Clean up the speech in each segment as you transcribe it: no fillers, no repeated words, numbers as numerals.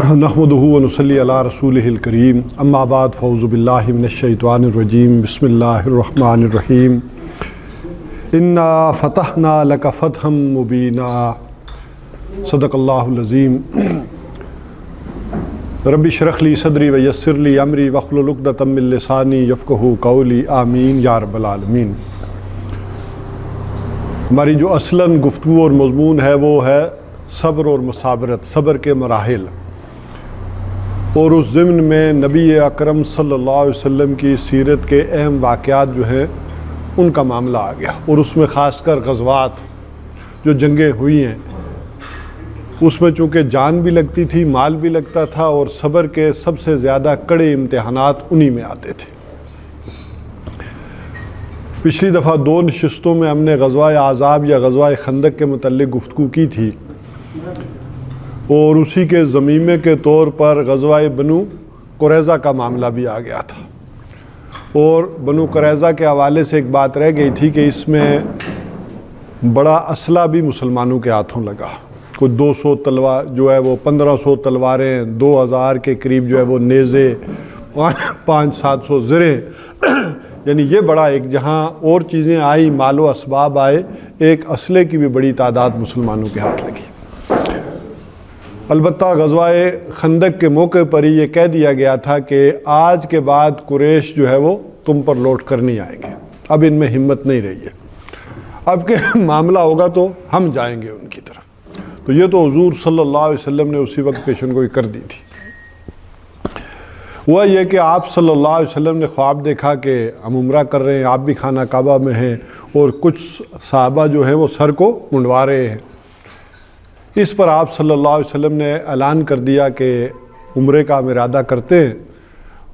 نحمدہ و نصلی علی رسولہ الکریم اما بعد فاعوذ باللہ من الشیطان الرجیم بسم اللہ الرحمن الرحیم انا فتحنا لک فتحا مبینا صدق اللہ العظیم رب اشرح لی صدری ویسر لی امری واحلل عقدۃ من لسانی یفقہوا قولی آمین یا رب العالمین۔ ہماری جو اصلاً گفتگو اور مضمون ہے وہ ہے صبر اور مصابرت، صبر کے مراحل، اور اس ضمن میں نبی اکرم صلی اللہ علیہ وسلم کی سیرت کے اہم واقعات جو ہیں ان کا معاملہ آ گیا، اور اس میں خاص کر غزوات جو جنگیں ہوئی ہیں اس میں چونکہ جان بھی لگتی تھی، مال بھی لگتا تھا، اور صبر کے سب سے زیادہ کڑے امتحانات انہی میں آتے تھے۔ پچھلی دفعہ 2 نشستوں میں ہم نے غزوہ احزاب یا غزوہ خندق کے متعلق گفتگو کی تھی، اور اسی کے ضمیمے کے طور پر غزوہ بنو قریظہ کا معاملہ بھی آ گیا تھا، اور بنو قریظہ کے حوالے سے ایک بات رہ گئی تھی کہ اس میں بڑا اسلحہ بھی مسلمانوں کے ہاتھوں لگا، کوئی 200 تلوار جو ہے وہ 1500 تلواریں، 2000 کے قریب جو ہے وہ نیزے، 500-700 زریں، یعنی یہ بڑا ایک جہاں اور چیزیں آئی، مال و اسباب آئے، ایک اسلحے کی بھی بڑی تعداد مسلمانوں کے ہاتھ لگی۔ البتہ غزوہ خندق کے موقع پر ہی یہ کہہ دیا گیا تھا کہ آج کے بعد قریش جو ہے وہ تم پر لوٹ کر نہیں آئیں گے، اب ان میں ہمت نہیں رہی ہے، اب کہ معاملہ ہوگا تو ہم جائیں گے ان کی طرف۔ تو یہ تو حضور صلی اللہ علیہ وسلم نے اسی وقت پیشن گوئی کر دی تھی۔ ہوا یہ کہ آپ صلی اللہ علیہ وسلم نے خواب دیکھا کہ ہم عمرہ کر رہے ہیں، آپ بھی خانہ کعبہ میں ہیں، اور کچھ صحابہ جو ہیں وہ سر کو منڈوا رہے ہیں۔ اس پر آپ صلی اللہ علیہ وسلم نے اعلان کر دیا کہ عمرے کا ہم ارادہ کرتے ہیں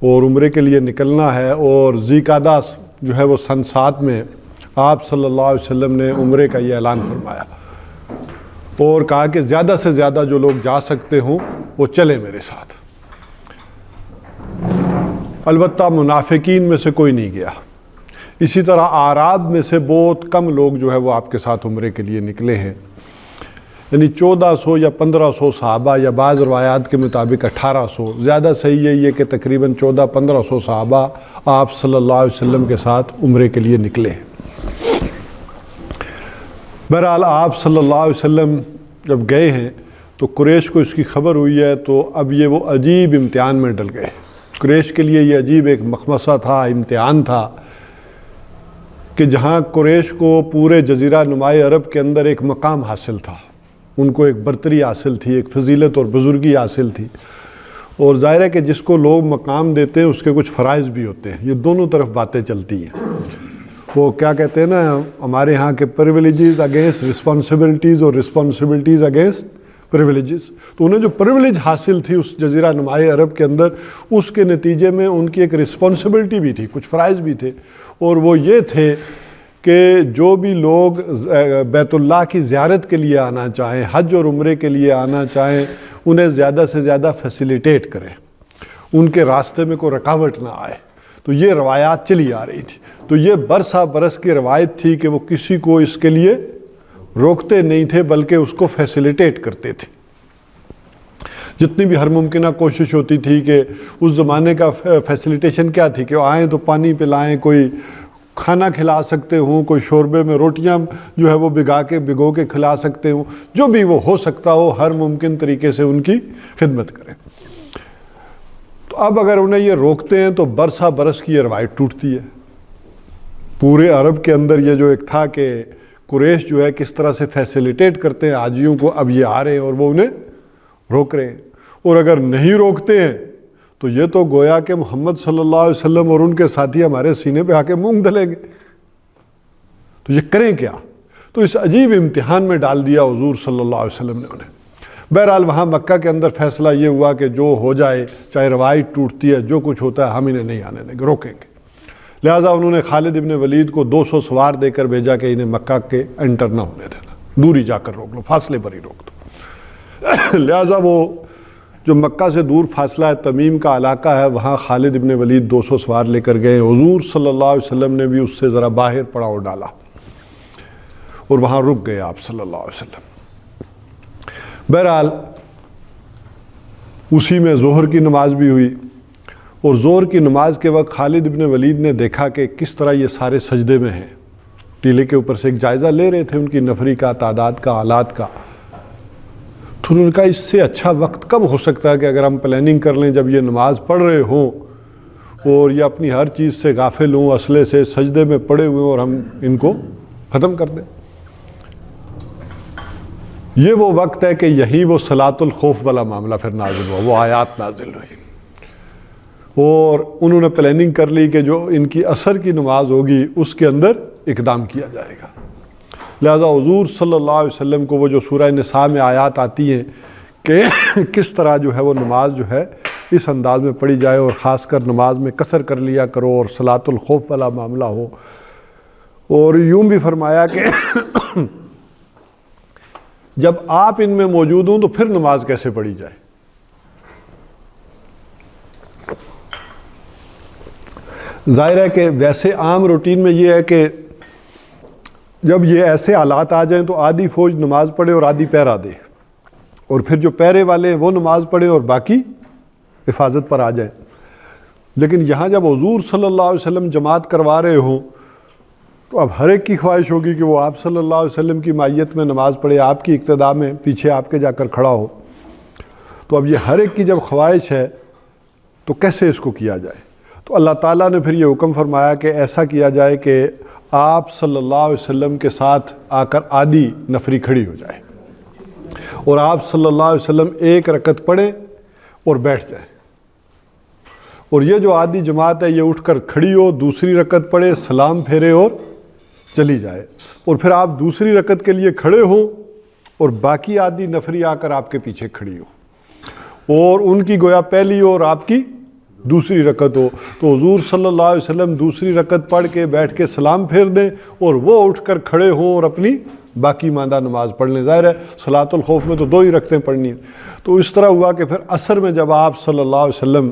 اور عمرے کے لیے نکلنا ہے، اور ذی قعدہ جو ہے وہ سن 7 میں آپ صلی اللہ علیہ وسلم نے عمرے کا یہ اعلان فرمایا، اور کہا کہ زیادہ سے زیادہ جو لوگ جا سکتے ہوں وہ چلے میرے ساتھ۔ البتہ منافقین میں سے کوئی نہیں گیا، اسی طرح اعراب میں سے بہت کم لوگ جو ہے وہ آپ کے ساتھ عمرے کے لیے نکلے ہیں، یعنی 1400 یا 1500 صحابہ، یا بعض روایات کے مطابق 1800، زیادہ صحیح یہی ہے کہ تقریباً 1400-1500 صحابہ آپ صلی اللہ علیہ وسلم کے ساتھ عمرے کے لیے نکلے ہیں۔ بہرحال آپ صلی اللہ علیہ وسلم جب گئے ہیں تو قریش کو اس کی خبر ہوئی ہے، تو اب یہ وہ عجیب امتحان میں ڈل گئے۔ قریش کے لیے یہ عجیب ایک مخمصہ تھا، امتحان تھا، کہ جہاں قریش کو پورے جزیرہ نمائے عرب کے اندر ایک مقام حاصل تھا، ان کو ایک برتری حاصل تھی، ایک فضیلت اور بزرگی حاصل تھی، اور ظاہر ہے کہ جس کو لوگ مقام دیتے ہیں اس کے کچھ فرائض بھی ہوتے ہیں، یہ دونوں طرف باتیں چلتی ہیں۔ وہ کیا کہتے ہیں نا ہمارے ہاں کے پریویلیجز اگینسٹ رسپانسبلٹیز اور رسپانسبلٹیز اگینسٹ پریویلیجز، تو انہیں جو پریویلیج حاصل تھی اس جزیرہ نمائے عرب کے اندر، اس کے نتیجے میں ان کی ایک رسپانسبلٹی بھی تھی، کچھ فرائض بھی تھے، اور وہ یہ تھے کہ جو بھی لوگ بیت اللہ کی زیارت کے لیے آنا چاہیں، حج اور عمرے کے لیے آنا چاہیں، انہیں زیادہ سے زیادہ فیسیلیٹیٹ کریں، ان کے راستے میں کوئی رکاوٹ نہ آئے۔ تو یہ روایات چلی آ رہی تھی، تو یہ برسا برس کی روایت تھی کہ وہ کسی کو اس کے لیے روکتے نہیں تھے بلکہ اس کو فیسیلیٹیٹ کرتے تھے۔ جتنی بھی ہر ممکنہ کوشش ہوتی تھی کہ اس زمانے کا فیسیلیٹیشن کیا تھی کہ آئیں تو پانی پلائیں، کوئی کھانا کھلا سکتے ہوں، کوئی شوربے میں روٹیاں جو ہے وہ بھگو کے کھلا سکتے ہوں، جو بھی وہ ہو سکتا ہو ہر ممکن طریقے سے ان کی خدمت کریں۔ تو اب اگر انہیں یہ روکتے ہیں تو برسا برس کی یہ روایت ٹوٹتی ہے۔ پورے عرب کے اندر یہ جو ایک تھا کہ قریش جو ہے کس طرح سے فیسیلیٹیٹ کرتے ہیں حاجیوں کو، اب یہ آ رہے ہیں اور وہ انہیں روک رہے ہیں، اور اگر نہیں روکتے ہیں تو یہ تو گویا کہ محمد صلی اللہ علیہ وسلم اور ان کے ساتھی ہمارے سینے پہ آ کے مونگ دلیں گے، تو یہ کریں کیا؟ تو اس عجیب امتحان میں ڈال دیا حضور صلی اللہ علیہ وسلم نے انہیں۔ بہرحال وہاں مکہ کے اندر فیصلہ یہ ہوا کہ جو ہو جائے، چاہے روایت ٹوٹتی ہے، جو کچھ ہوتا ہے ہم انہیں نہیں آنے دیں گے، روکیں گے۔ لہٰذا انہوں نے خالد ابن ولید کو 200 سوار دے کر بھیجا کہ انہیں مکہ کے انٹر نہ ہونے دینا، دور ہی جا کر روک لو، فاصلے پر ہی روک دو۔ لہٰذا وہ جو مکہ سے دور فاصلہ ہے، تمیم کا علاقہ ہے، وہاں خالد ابن ولید 200 سوار لے کر گئے۔ حضور صلی اللہ علیہ وسلم نے بھی اس سے ذرا باہر پڑاؤ ڈالا اور وہاں رک گئے آپ صلی اللہ علیہ وسلم۔ بہرحال اسی میں ظہر کی نماز بھی ہوئی، اور ظہر کی نماز کے وقت خالد ابن ولید نے دیکھا کہ کس طرح یہ سارے سجدے میں ہیں، ٹیلے کے اوپر سے ایک جائزہ لے رہے تھے ان کی نفری کا، تعداد کا، آلات کا۔ تو انہوں نے کہا اس سے اچھا وقت کب ہو سکتا ہے کہ اگر ہم پلاننگ کر لیں جب یہ نماز پڑھ رہے ہوں اور یہ اپنی ہر چیز سے غافل ہوں، اسلحے سے سجدے میں پڑے ہوئے اور ہم ان کو ختم کر دیں۔ یہ وہ وقت ہے کہ یہی وہ صلاۃ الخوف والا معاملہ پھر نازل ہوا، وہ آیات نازل ہوئی، اور انہوں نے پلاننگ کر لی کہ جو ان کی عصر کی نماز ہوگی اس کے اندر اقدام کیا جائے گا۔ لہذا حضور صلی اللہ علیہ وسلم کو وہ جو سورہ نساء میں آیات آتی ہیں کہ کس طرح جو ہے وہ نماز جو ہے اس انداز میں پڑھی جائے، اور خاص کر نماز میں قصر کر لیا کرو اور صلاۃ الخوف والا معاملہ ہو، اور یوں بھی فرمایا کہ جب آپ ان میں موجود ہوں تو پھر نماز کیسے پڑھی جائے۔ ظاہر ہے کہ ویسے عام روٹین میں یہ ہے کہ جب یہ ایسے حالات آ جائیں تو آدھی فوج نماز پڑھے اور آدھی پہرا دے، اور پھر جو پہرے والے وہ نماز پڑھے اور باقی حفاظت پر آ جائیں۔ لیکن یہاں جب حضور صلی اللہ علیہ وسلم جماعت کروا رہے ہوں تو اب ہر ایک کی خواہش ہوگی کہ وہ آپ صلی اللہ علیہ وسلم کی مائیت میں نماز پڑھے، آپ کی اقتداء میں پیچھے آپ کے جا کر کھڑا ہو۔ تو اب یہ ہر ایک کی جب خواہش ہے تو کیسے اس کو کیا جائے؟ تو اللہ تعالیٰ نے پھر یہ حکم فرمایا کہ ایسا کیا جائے کہ آپ صلی اللہ علیہ وسلم کے ساتھ آ کر آدھی نفری کھڑی ہو جائے، اور آپ صلی اللہ علیہ وسلم ایک رکعت پڑھیں اور بیٹھ جائیں، اور یہ جو آدھی جماعت ہے یہ اٹھ کر کھڑی ہو، دوسری رکعت پڑھے، سلام پھیرے اور چلی جائے، اور پھر آپ دوسری رکعت کے لیے کھڑے ہوں اور باقی آدھی نفری آ کر آپ کے پیچھے کھڑی ہو، اور ان کی گویا پہلی اور آپ کی دوسری رکعت ہو۔ تو حضور صلی اللہ علیہ وسلم دوسری رکعت پڑھ کے بیٹھ کے سلام پھیر دیں اور وہ اٹھ کر کھڑے ہوں اور اپنی باقی ماندہ نماز پڑھ لیں۔ ظاہر ہے صلاۃ الخوف میں تو 2 ہی رکعتیں پڑھنی ہیں۔ تو اس طرح ہوا کہ پھر عصر میں جب آپ صلی اللہ علیہ وسلم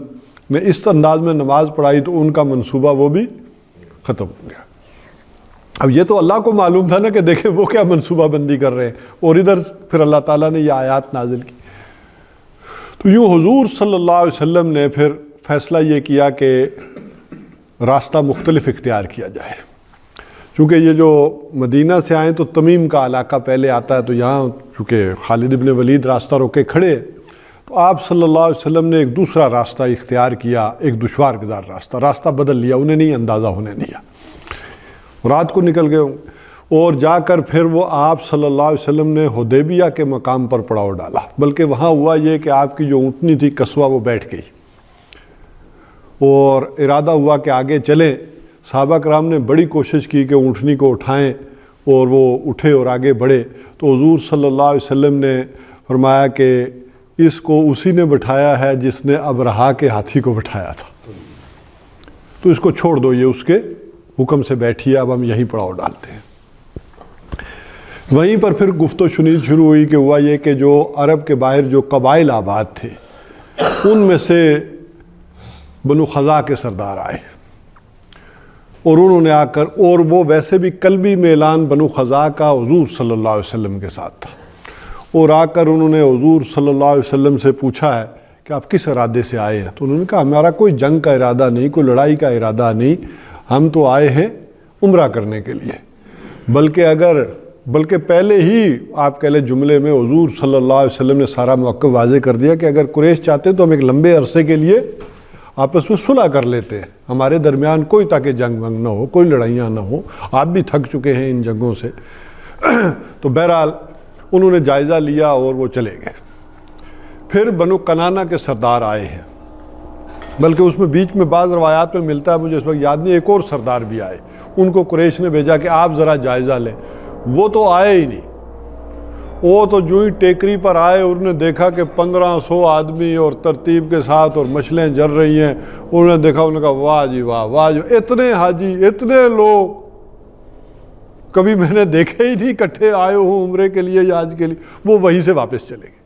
نے اس انداز میں نماز پڑھائی تو ان کا منصوبہ وہ بھی ختم ہو گیا۔ اب یہ تو اللہ کو معلوم تھا نا کہ دیکھیں وہ کیا منصوبہ بندی کر رہے ہیں، اور ادھر پھر اللہ تعالیٰ نے یہ آیات نازل کی۔ تو یوں حضور صلی اللہ علیہ وسلم نے پھر فیصلہ یہ کیا کہ راستہ مختلف اختیار کیا جائے، چونکہ یہ جو مدینہ سے آئیں تو تمیم کا علاقہ پہلے آتا ہے، تو یہاں چونکہ خالد ابن ولید راستہ روکے کھڑے، تو آپ صلی اللہ علیہ وسلم نے ایک دوسرا راستہ اختیار کیا، ایک دشوار گزار راستہ بدل لیا، انہیں نہیں اندازہ ہونے دیا، رات کو نکل گئے ہوں، اور جا کر پھر وہ آپ صلی اللہ علیہ وسلم نے حدیبیہ کے مقام پر پڑاؤ ڈالا، بلکہ وہاں ہوا یہ کہ آپ کی جو اونٹنی تھی قصوہ وہ بیٹھ گئی، اور ارادہ ہوا کہ آگے چلیں۔ صحابہ کرام نے بڑی کوشش کی کہ اونٹنی کو اٹھائیں، اور وہ اٹھے اور آگے بڑھے، تو حضور صلی اللہ علیہ وسلم نے فرمایا کہ اس کو اسی نے بٹھایا ہے جس نے ابرہا کے ہاتھی کو بٹھایا تھا، تو اس کو چھوڑ دو، یہ اس کے حکم سے بیٹھی ہے، اب ہم یہیں پڑاؤ ڈالتے ہیں۔ وہیں پر پھر گفت و شنید شروع ہوئی کہ ہوا یہ کہ جو عرب کے باہر جو قبائل آباد تھے ان میں سے بنو خزاع کے سردار آئے، اور انہوں نے آ کر، اور وہ ویسے بھی قلبی میلان بنو خزاع کا حضور صلی اللہ علیہ وسلم کے ساتھ تھا، اور آ کر انہوں نے حضور صلی اللہ علیہ وسلم سے پوچھا ہے کہ آپ کس ارادے سے آئے ہیں؟ تو انہوں نے کہا ہمارا کوئی جنگ کا ارادہ نہیں، کوئی لڑائی کا ارادہ نہیں، ہم تو آئے ہیں عمرہ کرنے کے لیے، بلکہ پہلے ہی آپ کہہ لیں جملے میں حضور صلی اللہ علیہ وسلم نے سارا موقف واضح کر دیا کہ اگر قریش چاہتے ہیں تو ہم ایک لمبے عرصے کے لیے آپس میں صلح کر لیتے ہیں، ہمارے درمیان کوئی تاکہ جنگ ونگ نہ ہو، کوئی لڑائیاں نہ ہو، آپ بھی تھک چکے ہیں ان جنگوں سے۔ تو بہرحال انہوں نے جائزہ لیا اور وہ چلے گئے۔ پھر بنو کنانہ کے سردار آئے ہیں، بلکہ اس میں بیچ میں بعض روایات میں ملتا ہے، مجھے اس وقت یاد نہیں، ایک اور سردار بھی آئے، ان کو قریش نے بھیجا کہ آپ ذرا جائزہ لیں، وہ تو آئے ہی نہیں، وہ تو جو ہی ٹیکری پر آئے انہوں نے دیکھا کہ 1500 آدمی اور ترتیب کے ساتھ اور مشلیں جل رہی ہیں، انہوں نے دیکھا، انہوں نے کہا واہ جی واہ، واہ جو اتنے حاجی، اتنے لوگ کبھی میں نے دیکھے ہی نہیں، اکٹھے آئے ہوں عمرے کے لیے یا حج کے لیے، وہ وہیں سے واپس چلے گئے۔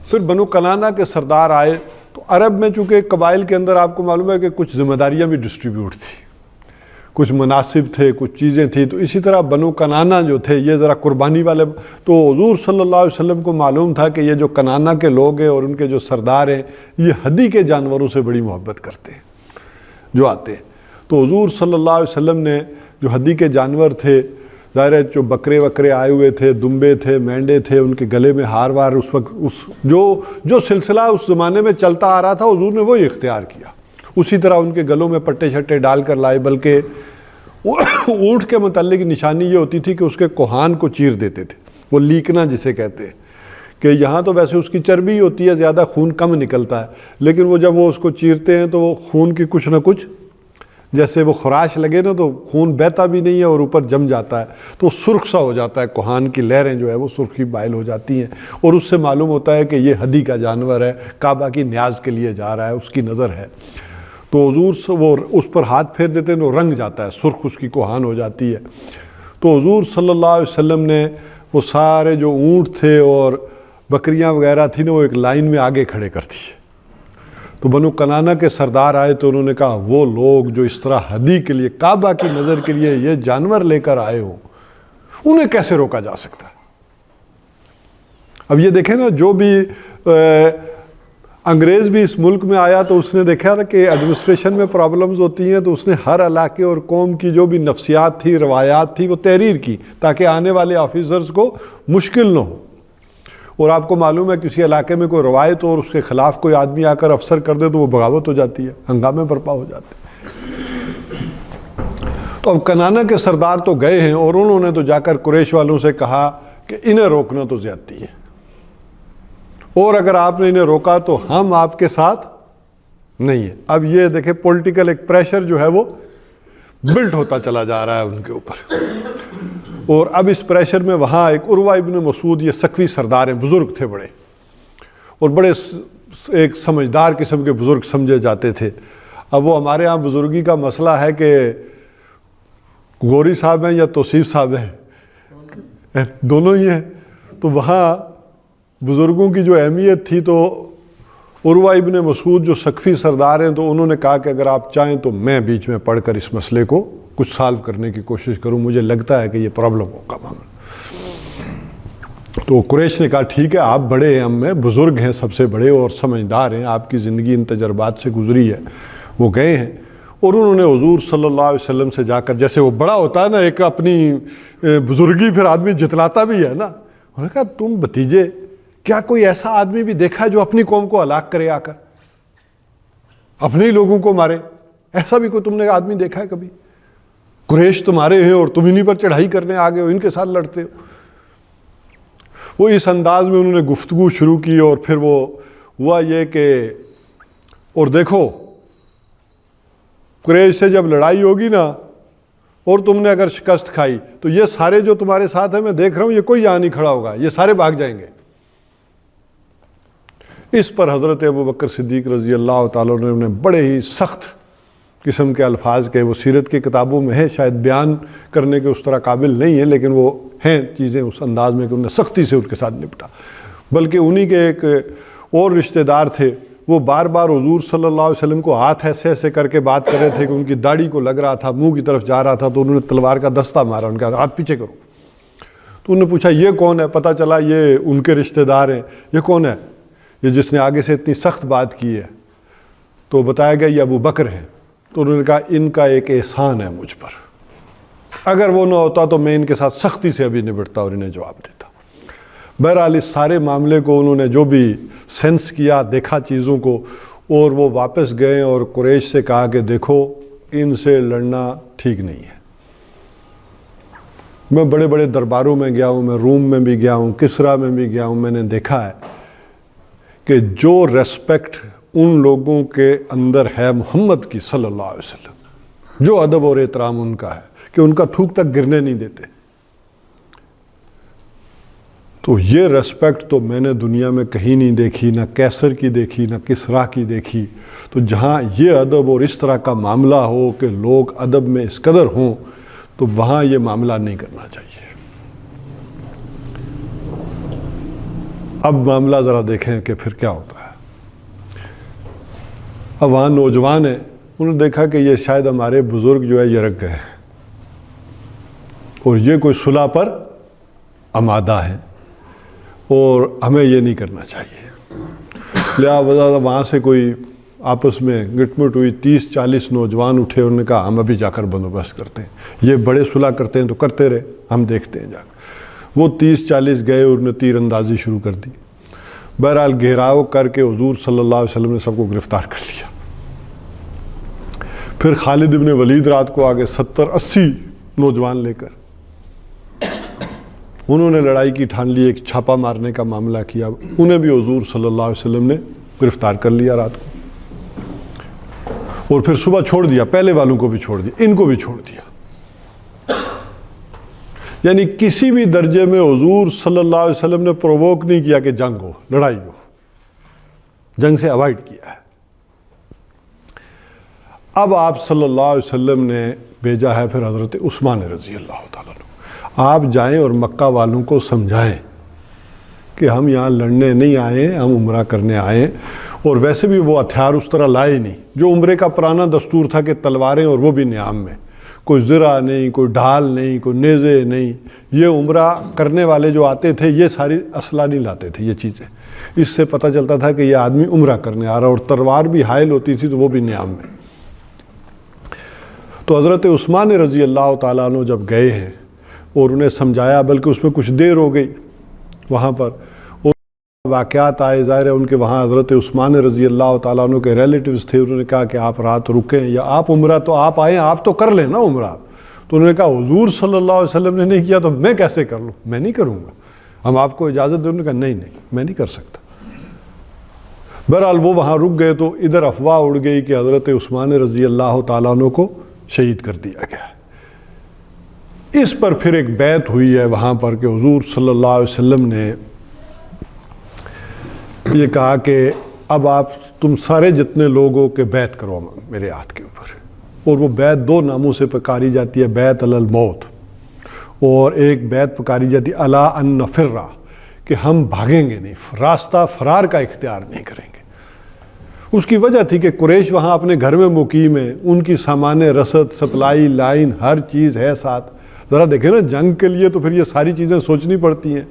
پھر بنو کنانہ کے سردار آئے، تو عرب میں چونکہ قبائل کے اندر آپ کو معلوم ہے کہ کچھ ذمہ داریاں بھی ڈسٹریبیوٹ تھی، کچھ مناسب تھے، کچھ چیزیں تھیں. تو اسی طرح بنو کنانا جو تھے یہ ذرا قربانی والے. تو حضور صلی اللہ علیہ وسلم کو معلوم تھا کہ یہ جو کنانا کے لوگ ہیں اور ان کے جو سردار ہیں یہ ہدی کے جانوروں سے بڑی محبت کرتے ہیں جو آتے ہیں. تو حضور صلی اللہ علیہ وسلم نے جو ہدی کے جانور تھے، ظاہر ہے جو بکرے وکرے آئے ہوئے تھے، دمبے تھے، مینڈے تھے، ان کے گلے میں ہار وار اس وقت جو سلسلہ اس زمانے میں چلتا آ رہا تھا حضور نے وہی اختیار کیا. اسی طرح ان کے گلوں میں پٹے شٹے ڈال کر لائے. بلکہ اونٹ کے متعلق نشانی یہ ہوتی تھی کہ اس کے کوہان کو چیر دیتے تھے، وہ لیکنا جسے کہتے ہیں کہ یہاں تو ویسے اس کی چربی ہوتی ہے، زیادہ خون کم نکلتا ہے، لیکن وہ جب وہ اس کو چیرتے ہیں تو وہ خون کی کچھ نہ کچھ جیسے وہ خراش لگے نا تو خون بہتا بھی نہیں ہے اور اوپر جم جاتا ہے تو سرخ سا ہو جاتا ہے. کوہان کی لہریں جو ہے وہ سرخی مائل ہو جاتی ہیں اور اس سے معلوم ہوتا ہے کہ یہ ہدی کا جانور ہے، کعبہ کی نیاز کے لیے جا رہا ہے، اس کی نظر ہے. تو حضور وہ اس پر ہاتھ پھیر دیتے ہیں تو رنگ جاتا ہے، سرخ اس کی کوہان ہو جاتی ہے. تو حضور صلی اللہ علیہ وسلم نے وہ سارے جو اونٹ تھے اور بکریاں وغیرہ تھیں نا وہ ایک لائن میں آگے کھڑے کر دیے. تو بنو کنانا کے سردار آئے تو انہوں نے کہا وہ لوگ جو اس طرح ہدی کے لیے، کعبہ کی نظر کے لیے یہ جانور لے کر آئے ہو انہیں کیسے روکا جا سکتا ہے. اب یہ دیکھیں نا، جو بھی انگریز بھی اس ملک میں آیا تو اس نے دیکھا نا کہ ایڈمنسٹریشن میں پرابلمز ہوتی ہیں، تو اس نے ہر علاقے اور قوم کی جو بھی نفسیات تھی، روایات تھی، وہ تحریر کی تاکہ آنے والے آفیسرز کو مشکل نہ ہو. اور آپ کو معلوم ہے کسی علاقے میں کوئی روایت ہو اور اس کے خلاف کوئی آدمی آ کر افسر کر دے تو وہ بغاوت ہو جاتی ہے، ہنگامے برپا ہو جاتے ہیں. تو اب کنانا کے سردار تو گئے ہیں اور انہوں نے تو جا کر قریش والوں سے کہا کہ انہیں روکنا تو زیادتی ہے، اور اگر آپ نے انہیں روکا تو ہم آپ کے ساتھ نہیں ہیں. اب یہ دیکھیں پولیٹیکل ایک پریشر جو ہے وہ بلڈ ہوتا چلا جا رہا ہے ان کے اوپر. اور اب اس پریشر میں وہاں ایک عروہ ابن مسعود، یہ سقفی سردار ہیں، بزرگ تھے بڑے اور بڑے ایک سمجھدار قسم کے بزرگ سمجھے جاتے تھے. اب وہ ہمارے ہاں بزرگی کا مسئلہ ہے کہ غوری صاحب ہیں یا توصیف صاحب ہیں، دونوں ہی ہیں. تو وہاں بزرگوں کی جو اہمیت تھی تو عروہ ابن مسعود جو سقفی سردار ہیں تو انہوں نے کہا کہ اگر آپ چاہیں تو میں بیچ میں پڑھ کر اس مسئلے کو کچھ سالو کرنے کی کوشش کروں، مجھے لگتا ہے کہ یہ پرابلم ہوگا معاملہ. تو قریش نے کہا ٹھیک ہے، آپ بڑے ہیں، ہم میں بزرگ ہیں، سب سے بڑے اور سمجھدار ہیں، آپ کی زندگی ان تجربات سے گزری ہے. وہ گئے ہیں اور انہوں نے حضور صلی اللہ علیہ وسلم سے جا کر، جیسے وہ بڑا ہوتا ہے نا ایک اپنی بزرگی پھر آدمی جتلاتا بھی ہے نا، انہوں نے کہا تم بھتیجے کیا کوئی ایسا آدمی بھی دیکھا جو اپنی قوم کو ہلاک کرے، آ کر اپنے ہی لوگوں کو مارے؟ ایسا بھی کوئی تم نے آدمی دیکھا ہے کبھی؟ قریش تمہارے ہیں اور تم انہی پر چڑھائی کرنے آگے ہو، ان کے ساتھ لڑتے ہو. وہ اس انداز میں انہوں نے گفتگو شروع کی اور پھر وہ ہوا یہ کہ اور دیکھو قریش سے جب لڑائی ہوگی نا اور تم نے اگر شکست کھائی تو یہ سارے جو تمہارے ساتھ ہیں میں دیکھ رہا ہوں یہ کوئی یہاں نہیں کھڑا ہوگا، یہ سارے بھاگ جائیں گے. اس پر حضرت ابوبکر صدیق رضی اللہ تعالیٰ عنہ نے بڑے ہی سخت قسم کے الفاظ کے، وہ سیرت کی کتابوں میں ہیں، شاید بیان کرنے کے اس طرح قابل نہیں ہیں لیکن وہ ہیں چیزیں اس انداز میں کہ انہوں نے سختی سے ان کے ساتھ نپٹا. بلکہ انہی کے ایک اور رشتہ دار تھے، وہ بار بار حضور صلی اللہ علیہ وسلم کو ہاتھ ایسے ایسے کر کے بات کر رہے تھے کہ ان کی داڑھی کو لگ رہا تھا، منہ کی طرف جا رہا تھا، تو انہوں نے تلوار کا دستہ مارا، ان کا ہاتھ پیچھے کرو. تو انہوں نے پوچھا یہ کون ہے؟ پتہ چلا یہ ان کے رشتہ دار ہیں. یہ کون ہے یہ جس نے آگے سے اتنی سخت بات کی ہے؟ تو بتایا گیا یہ ابو بکر ہیں. تو انہوں نے کہا ان کا ایک احسان ہے مجھ پر، اگر وہ نہ ہوتا تو میں ان کے ساتھ سختی سے ابھی نبٹتا اور انہیں جواب دیتا. بہرحال اس سارے معاملے کو انہوں نے جو بھی سینس کیا، دیکھا چیزوں کو، اور وہ واپس گئے اور قریش سے کہا کہ دیکھو ان سے لڑنا ٹھیک نہیں ہے. میں بڑے بڑے درباروں میں گیا ہوں، میں روم میں بھی گیا ہوں، کسرا میں بھی گیا ہوں، میں نے دیکھا ہے کہ جو ریسپیکٹ ان لوگوں کے اندر ہے محمد کی صلی اللہ علیہ وسلم، جو ادب اور احترام ان کا ہے کہ ان کا تھوک تک گرنے نہیں دیتے، تو یہ ریسپیکٹ تو میں نے دنیا میں کہیں نہیں دیکھی، نہ کیسر کی دیکھی، نہ کسرا کی دیکھی. تو جہاں یہ ادب اور اس طرح کا معاملہ ہو کہ لوگ ادب میں اس قدر ہوں تو وہاں یہ معاملہ نہیں کرنا چاہیے. اب معاملہ ذرا دیکھیں کہ پھر کیا ہوتا ہے. اب وہاں نوجوان ہیں انہوں نے دیکھا کہ یہ شاید ہمارے بزرگ جو ہے یہ رک گئے ہیں اور یہ کوئی صلح پر آمادہ ہے اور ہمیں یہ نہیں کرنا چاہیے۔ لہٰذا وہاں سے کوئی آپس میں گٹ مٹ ہوئی، 30-40 نوجوان اٹھے، انہوں نے کہا ہم ابھی جا کر بندوبست کرتے ہیں، یہ بڑے صلح کرتے ہیں تو کرتے رہے، ہم دیکھتے ہیں جا کر۔ وہ 30-40 گئے اور انہوں نے تیر اندازی شروع کر دی۔ بہرحال گھیراؤ کر کے حضور صلی اللہ علیہ وسلم نے سب کو گرفتار کر لیا۔ پھر خالد ابن ولید رات کو آگے 70-80 نوجوان لے کر انہوں نے لڑائی کی ٹھان لی، ایک چھاپا مارنے کا معاملہ کیا، انہیں بھی حضور صلی اللہ علیہ وسلم نے گرفتار کر لیا رات کو، اور پھر صبح چھوڑ دیا، پہلے والوں کو بھی چھوڑ دیا، ان کو بھی چھوڑ دیا۔ یعنی کسی بھی درجے میں حضور صلی اللہ علیہ وسلم نے پرووک نہیں کیا کہ جنگ ہو، لڑائی ہو، جنگ سے اوائڈ کیا ہے۔ اب آپ صلی اللہ علیہ وسلم نے بھیجا ہے پھر حضرت عثمان رضی اللہ تعالیٰ عنہ، آپ جائیں اور مکہ والوں کو سمجھائیں کہ ہم یہاں لڑنے نہیں آئے، ہم عمرہ کرنے آئے۔ اور ویسے بھی وہ ہتھیار اس طرح لائے نہیں، جو عمرے کا پرانا دستور تھا کہ تلواریں اور وہ بھی نیام میں، کوئی زرہ نہیں، کوئی ڈھال نہیں، کوئی نیزے نہیں۔ یہ عمرہ کرنے والے جو آتے تھے یہ ساری اسلحہ نہیں لاتے تھے، یہ چیزیں، اس سے پتہ چلتا تھا کہ یہ آدمی عمرہ کرنے آ رہا، اور تلوار بھی حائل ہوتی تھی تو وہ بھی نیام میں۔ تو حضرت عثمان رضی اللہ تعالیٰ عنہ جب گئے ہیں اور انہیں سمجھایا، بلکہ اس میں کچھ دیر ہو گئی وہاں پر، اور واقعات آئے، ظاہر ہے ان کے وہاں حضرت عثمان رضی اللہ تعالیٰ عنہ کے ریلیٹیوز تھے، انہوں نے کہا کہ آپ رات رکیں، یا آپ عمرہ تو آپ آئیں، آپ تو کر لیں نا عمرہ۔ تو انہوں نے کہا حضور صلی اللہ علیہ وسلم نے نہیں کیا تو میں کیسے کر لوں، میں نہیں کروں گا، ہم آپ کو اجازت دیں۔ انہوں نے کہا نہیں میں نہیں کر سکتا۔ بہرحال وہ وہاں رک گئے تو ادھر افواہ اڑ گئی کہ حضرت عثمان رضی اللہ تعالیٰ عنہ کو شہید کر دیا گیا۔ اس پر پھر ایک بیعت ہوئی ہے وہاں پر کہ حضور صلی اللہ علیہ وسلم نے یہ کہا کہ اب آپ تم سارے جتنے لوگ ہو کہ بیعت کرو میرے ہاتھ کے اوپر، اور وہ بیعت 2 ناموں سے پکاری جاتی ہے، بیعت علی الموت، اور ایک بیعت پکاری جاتی ہے الا ان نفر، کہ ہم بھاگیں گے نہیں، راستہ فرار کا اختیار نہیں کریں گے۔ اس کی وجہ تھی کہ قریش وہاں اپنے گھر میں مقیم ہیں، ان کی سامان رسد، سپلائی لائن، ہر چیز ہے ساتھ۔ ذرا دیکھیں نا، جنگ کے لیے تو پھر یہ ساری چیزیں سوچنی پڑتی ہیں۔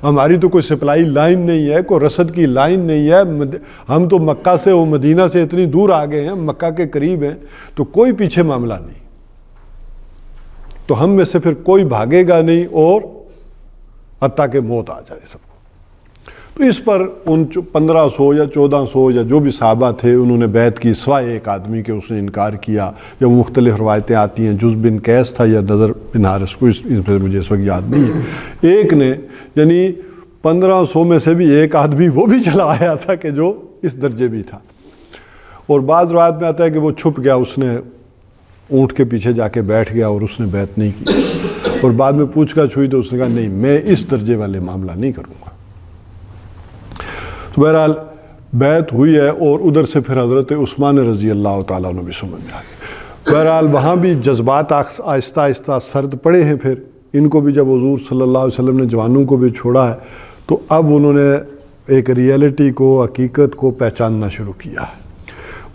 ہماری تو کوئی سپلائی لائن نہیں ہے، کوئی رسد کی لائن نہیں ہے، ہم تو مکہ سے و مدینہ سے اتنی دور آ گئے ہیں، مکہ کے قریب ہیں، تو کوئی پیچھے معاملہ نہیں، تو ہم میں سے پھر کوئی بھاگے گا نہیں، اور حتیٰ کہ موت آ جائے سب کو۔ تو اس پر ان 1500 یا 1400 یا جو بھی صحابہ تھے انہوں نے بیعت کی، سوائے ایک آدمی کے، اس نے انکار کیا، یا مختلف روایتیں آتی ہیں، جز بن قیس تھا یا نضر بن حارث، کو اس پہ مجھے اس وقت یاد نہیں ہے۔ ایک نے، یعنی 1500 میں سے بھی ایک آدمی وہ بھی چلا آیا تھا کہ جو اس درجے بھی تھا، اور بعض روایت میں آتا ہے کہ وہ چھپ گیا، اس نے اونٹ کے پیچھے جا کے بیٹھ گیا اور اس نے بیعت نہیں کی، اور بعد میں پوچھ گچھ ہوئی تو اس نے کہا نہیں میں اس درجے والے معاملہ نہیں کروں گا۔ تو بہرحال بیعت ہوئی ہے، اور ادھر سے پھر حضرت عثمان رضی اللہ تعالیٰ عنہ بھی سمجھ میں آ گئے۔ بہرحال وہاں بھی جذبات آہستہ آہستہ سرد پڑے ہیں، پھر ان کو بھی جب حضور صلی اللہ علیہ وسلم نے جوانوں کو بھی چھوڑا ہے تو اب انہوں نے ایک ریئلٹی کو، حقیقت کو پہچاننا شروع کیا ہے،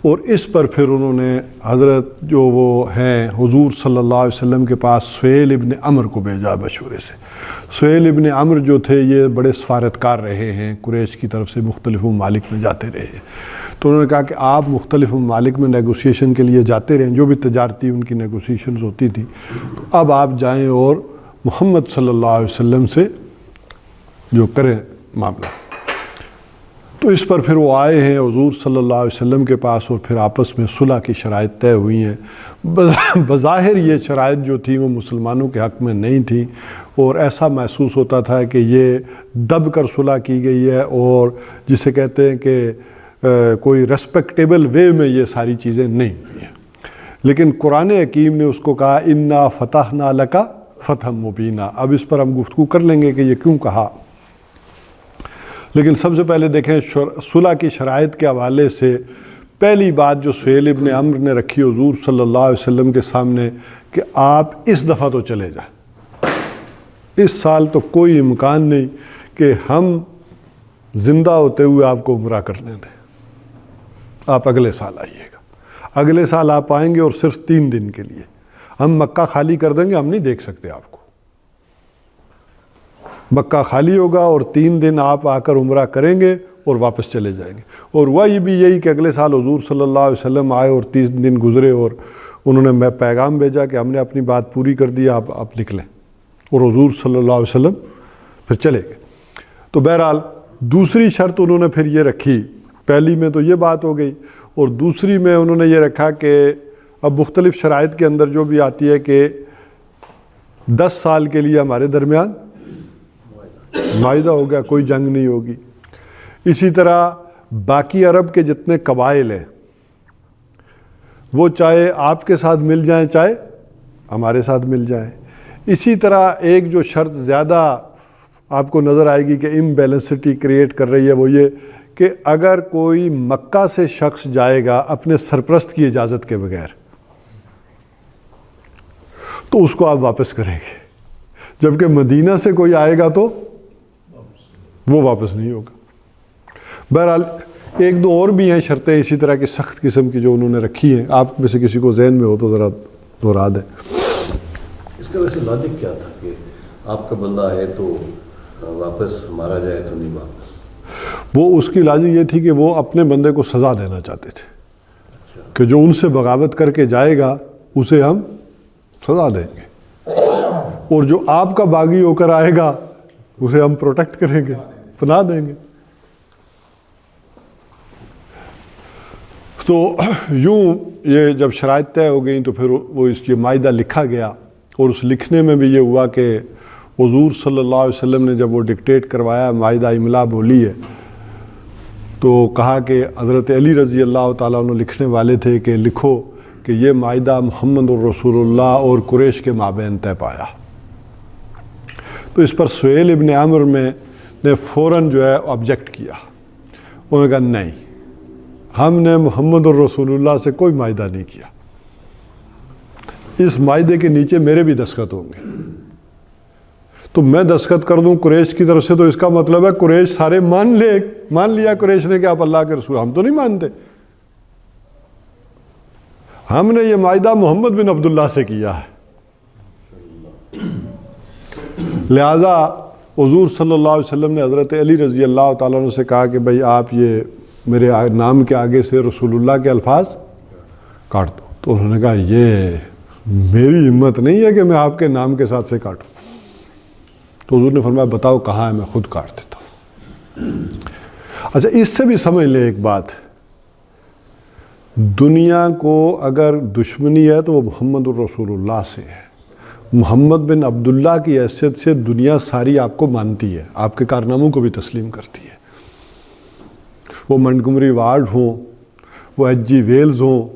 اور اس پر پھر انہوں نے حضرت جو وہ ہیں حضور صلی اللہ علیہ وسلم کے پاس سہیل ابن عمر کو بھیجا مشورے سے۔ سہیل ابن عمر جو تھے یہ بڑے سفارتکار رہے ہیں، قریش کی طرف سے مختلف ممالک میں جاتے رہے ہیں، تو انہوں نے کہا کہ آپ مختلف ممالک میں نیگوسیشن کے لیے جاتے رہیں، جو بھی تجارتی ان کی نیگوسیشنز ہوتی تھی، تو اب آپ جائیں اور محمد صلی اللہ علیہ وسلم سے جو کریں معاملہ۔ تو اس پر پھر وہ آئے ہیں حضور صلی اللہ علیہ وسلم کے پاس، اور پھر آپس میں صلح کی شرائط طے ہوئی ہیں۔ بظاہر یہ شرائط جو تھیں وہ مسلمانوں کے حق میں نہیں تھیں، اور ایسا محسوس ہوتا تھا کہ یہ دب کر صلح کی گئی ہے، اور جسے کہتے ہیں کہ کوئی ریسپیکٹیبل وے میں یہ ساری چیزیں نہیں ہوئی ہیں۔ لیکن قرآن حکیم نے اس کو کہا انا فتحنا لک فتحا مبینا۔ اب اس پر ہم گفتگو کر لیں گے کہ یہ کیوں کہا، لیکن سب سے پہلے دیکھیں صلح کی شرائط کے حوالے سے پہلی بات جو سہیل ابن عمر نے رکھی حضور صلی اللہ علیہ وسلم کے سامنے کہ آپ اس دفعہ تو چلے جائیں، اس سال تو کوئی امکان نہیں کہ ہم زندہ ہوتے ہوئے آپ کو عمرہ کرنے دیں، آپ اگلے سال آئیے گا۔ اگلے سال آپ آئیں گے اور صرف 3 دن کے لیے، ہم مکہ خالی کر دیں گے، ہم نہیں دیکھ سکتے آپ کو۔ مکہ خالی ہوگا اور 3 دن آپ آ کر عمرہ کریں گے اور واپس چلے جائیں گے۔ اور وہی بھی یہی کہ اگلے سال حضور صلی اللہ علیہ وسلم آئے اور 3 دن گزرے اور انہوں نے پیغام بھیجا کہ ہم نے اپنی بات پوری کر دی، آپ نکلیں، اور حضور صلی اللہ علیہ وسلم پھر چلے گئے۔ تو بہرحال دوسری شرط انہوں نے پھر یہ رکھی، پہلی میں تو یہ بات ہو گئی، اور دوسری میں انہوں نے یہ رکھا کہ اب مختلف شرائط کے اندر جو بھی آتی ہے کہ 10 سال کے لیے ہمارے درمیان معاہدہ ہو گیا، کوئی جنگ نہیں ہوگی۔ اسی طرح باقی عرب کے جتنے قبائل ہیں وہ چاہے آپ کے ساتھ مل جائیں چاہے ہمارے ساتھ مل جائیں۔ اسی طرح ایک جو شرط زیادہ آپ کو نظر آئے گی کہ امبیلنسٹی کریٹ کر رہی ہے وہ یہ کہ اگر کوئی مکہ سے شخص جائے گا اپنے سرپرست کی اجازت کے بغیر تو اس کو آپ واپس کریں گے، جبکہ مدینہ سے کوئی آئے گا تو وہ واپس نہیں ہوگا۔ بہرحال 1-2 اور بھی ہیں شرطیں اسی طرح کی سخت قسم کی جو انہوں نے رکھی ہیں، آپ میں سے کسی کو ذہن میں ہو تو ذرا دہرا دیں۔ اس کا ویسے لاجک کیا تھا کہ آپ کا بندہ ہے تو واپس مارا جائے تو نہیں واپس؟ وہ اس کی لاجک یہ تھی کہ وہ اپنے بندے کو سزا دینا چاہتے تھے کہ جو ان سے بغاوت کر کے جائے گا اسے ہم سزا دیں گے، اور جو آپ کا باغی ہو کر آئے گا اسے ہم پروٹیکٹ کریں گے، پناہ دیں گے۔ تو یوں یہ جب شرائط طے ہو گئیں تو پھر وہ اس یہ معاہدہ لکھا گیا، اور اس لکھنے میں بھی یہ ہوا کہ حضور صلی اللہ علیہ وسلم نے جب وہ ڈکٹیٹ کروایا، معاہدہ املا بولی ہے، تو کہا کہ حضرت علی رضی اللہ تعالیٰ عنہ لکھنے والے تھے کہ لکھو کہ یہ معاہدہ محمد الرسول اللہ اور قریش کے مابین طے پایا۔ تو اس پر سہیل ابن عامر نے فوراً جو ہے آبجیکٹ کیا، انہوں نے کہا نہیں، ہم نے محمد الرسول اللہ سے کوئی معاہدہ نہیں کیا، اس معاہدے کے نیچے میرے بھی دستخط ہوں گے، تو میں دستخط کر دوں قریش کی طرف سے تو اس کا مطلب ہے قریش سارے مان لیا قریش نے کہ آپ اللہ کے رسول، ہم تو نہیں مانتے، ہم نے یہ معاہدہ محمد بن عبداللہ سے کیا ہے۔ لہٰذا حضور صلی اللہ علیہ وسلم نے حضرت علی رضی اللہ تعالیٰ عنہ سے کہا کہ بھائی آپ یہ میرے نام کے آگے سے رسول اللہ کے الفاظ کاٹ دو، تو انہوں نے کہا یہ میری ہمت نہیں ہے کہ میں آپ کے نام کے ساتھ سے کاٹوں، تو حضور نے فرمایا بتاؤ کہاں ہے، میں خود کاٹ دیتا ہوں۔ اچھا اس سے بھی سمجھ لیں ایک بات، دنیا کو اگر دشمنی ہے تو وہ محمد الرسول اللہ سے ہے، محمد بن عبداللہ کی حیثیت سے دنیا ساری آپ کو مانتی ہے، آپ کے کارناموں کو بھی تسلیم کرتی ہے، وہ منٹگمری وارڈ ہوں، وہ ایچ جی ویلز ہوں،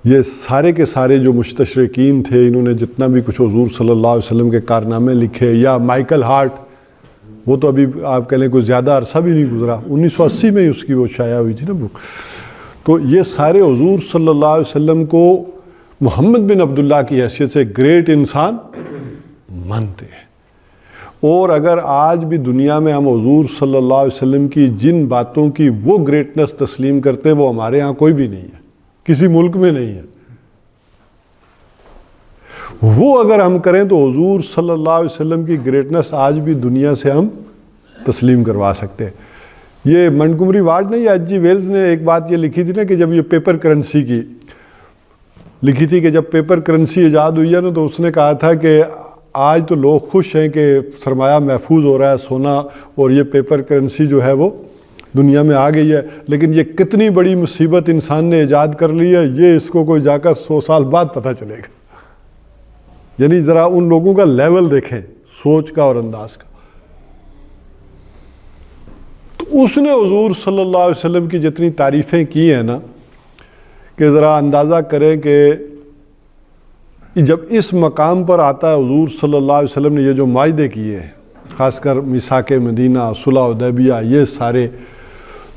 یہ سارے کے سارے جو مستشرقین تھے انہوں نے جتنا بھی کچھ حضور صلی اللہ علیہ وسلم کے کارنامے لکھے، یا مائیکل ہارٹ، وہ تو ابھی آپ کہہ لیں کوئی زیادہ عرصہ بھی نہیں گزرا، 1980 میں ہی اس کی وہ شائع ہوئی تھی نا بک، تو یہ سارے حضور صلی اللہ علیہ وسلم کو محمد بن عبداللہ کی حیثیت سے گریٹ انسان مانتے ہیں۔ اور اگر آج بھی دنیا میں ہم حضور صلی اللہ علیہ وسلم کی جن باتوں کی وہ گریٹنس تسلیم کرتے ہیں وہ ہمارے ہاں کوئی بھی نہیں ہے، کسی ملک میں نہیں ہے، وہ اگر ہم کریں تو حضور صلی اللہ علیہ وسلم کی گریٹنس آج بھی دنیا سے ہم تسلیم کروا سکتے ہیں۔ یہ منٹگمری وارڈ نے یا ایچ جی ویلز نے ایک بات یہ لکھی تھی نا کہ جب یہ پیپر کرنسی کی لکھی تھی کہ جب پیپر کرنسی ایجاد ہوئی ہے نا تو اس نے کہا تھا کہ آج تو لوگ خوش ہیں کہ سرمایہ محفوظ ہو رہا ہے، سونا اور یہ پیپر کرنسی جو ہے وہ دنیا میں آ گئی ہے، لیکن یہ کتنی بڑی مصیبت انسان نے ایجاد کر لی ہے یہ اس کو کوئی جا کر 100 سال بعد پتہ چلے گا۔ یعنی ذرا ان لوگوں کا لیول دیکھیں سوچ کا اور انداز کا۔ تو اس نے حضور صلی اللہ علیہ وسلم کی جتنی تعریفیں کی ہیں نا کہ ذرا اندازہ کریں کہ جب اس مقام پر آتا ہے حضور صلی اللہ علیہ وسلم نے یہ جو معاہدے کیے ہیں، خاص کر میثاق مدینہ، صلح حدیبیہ، یہ سارے،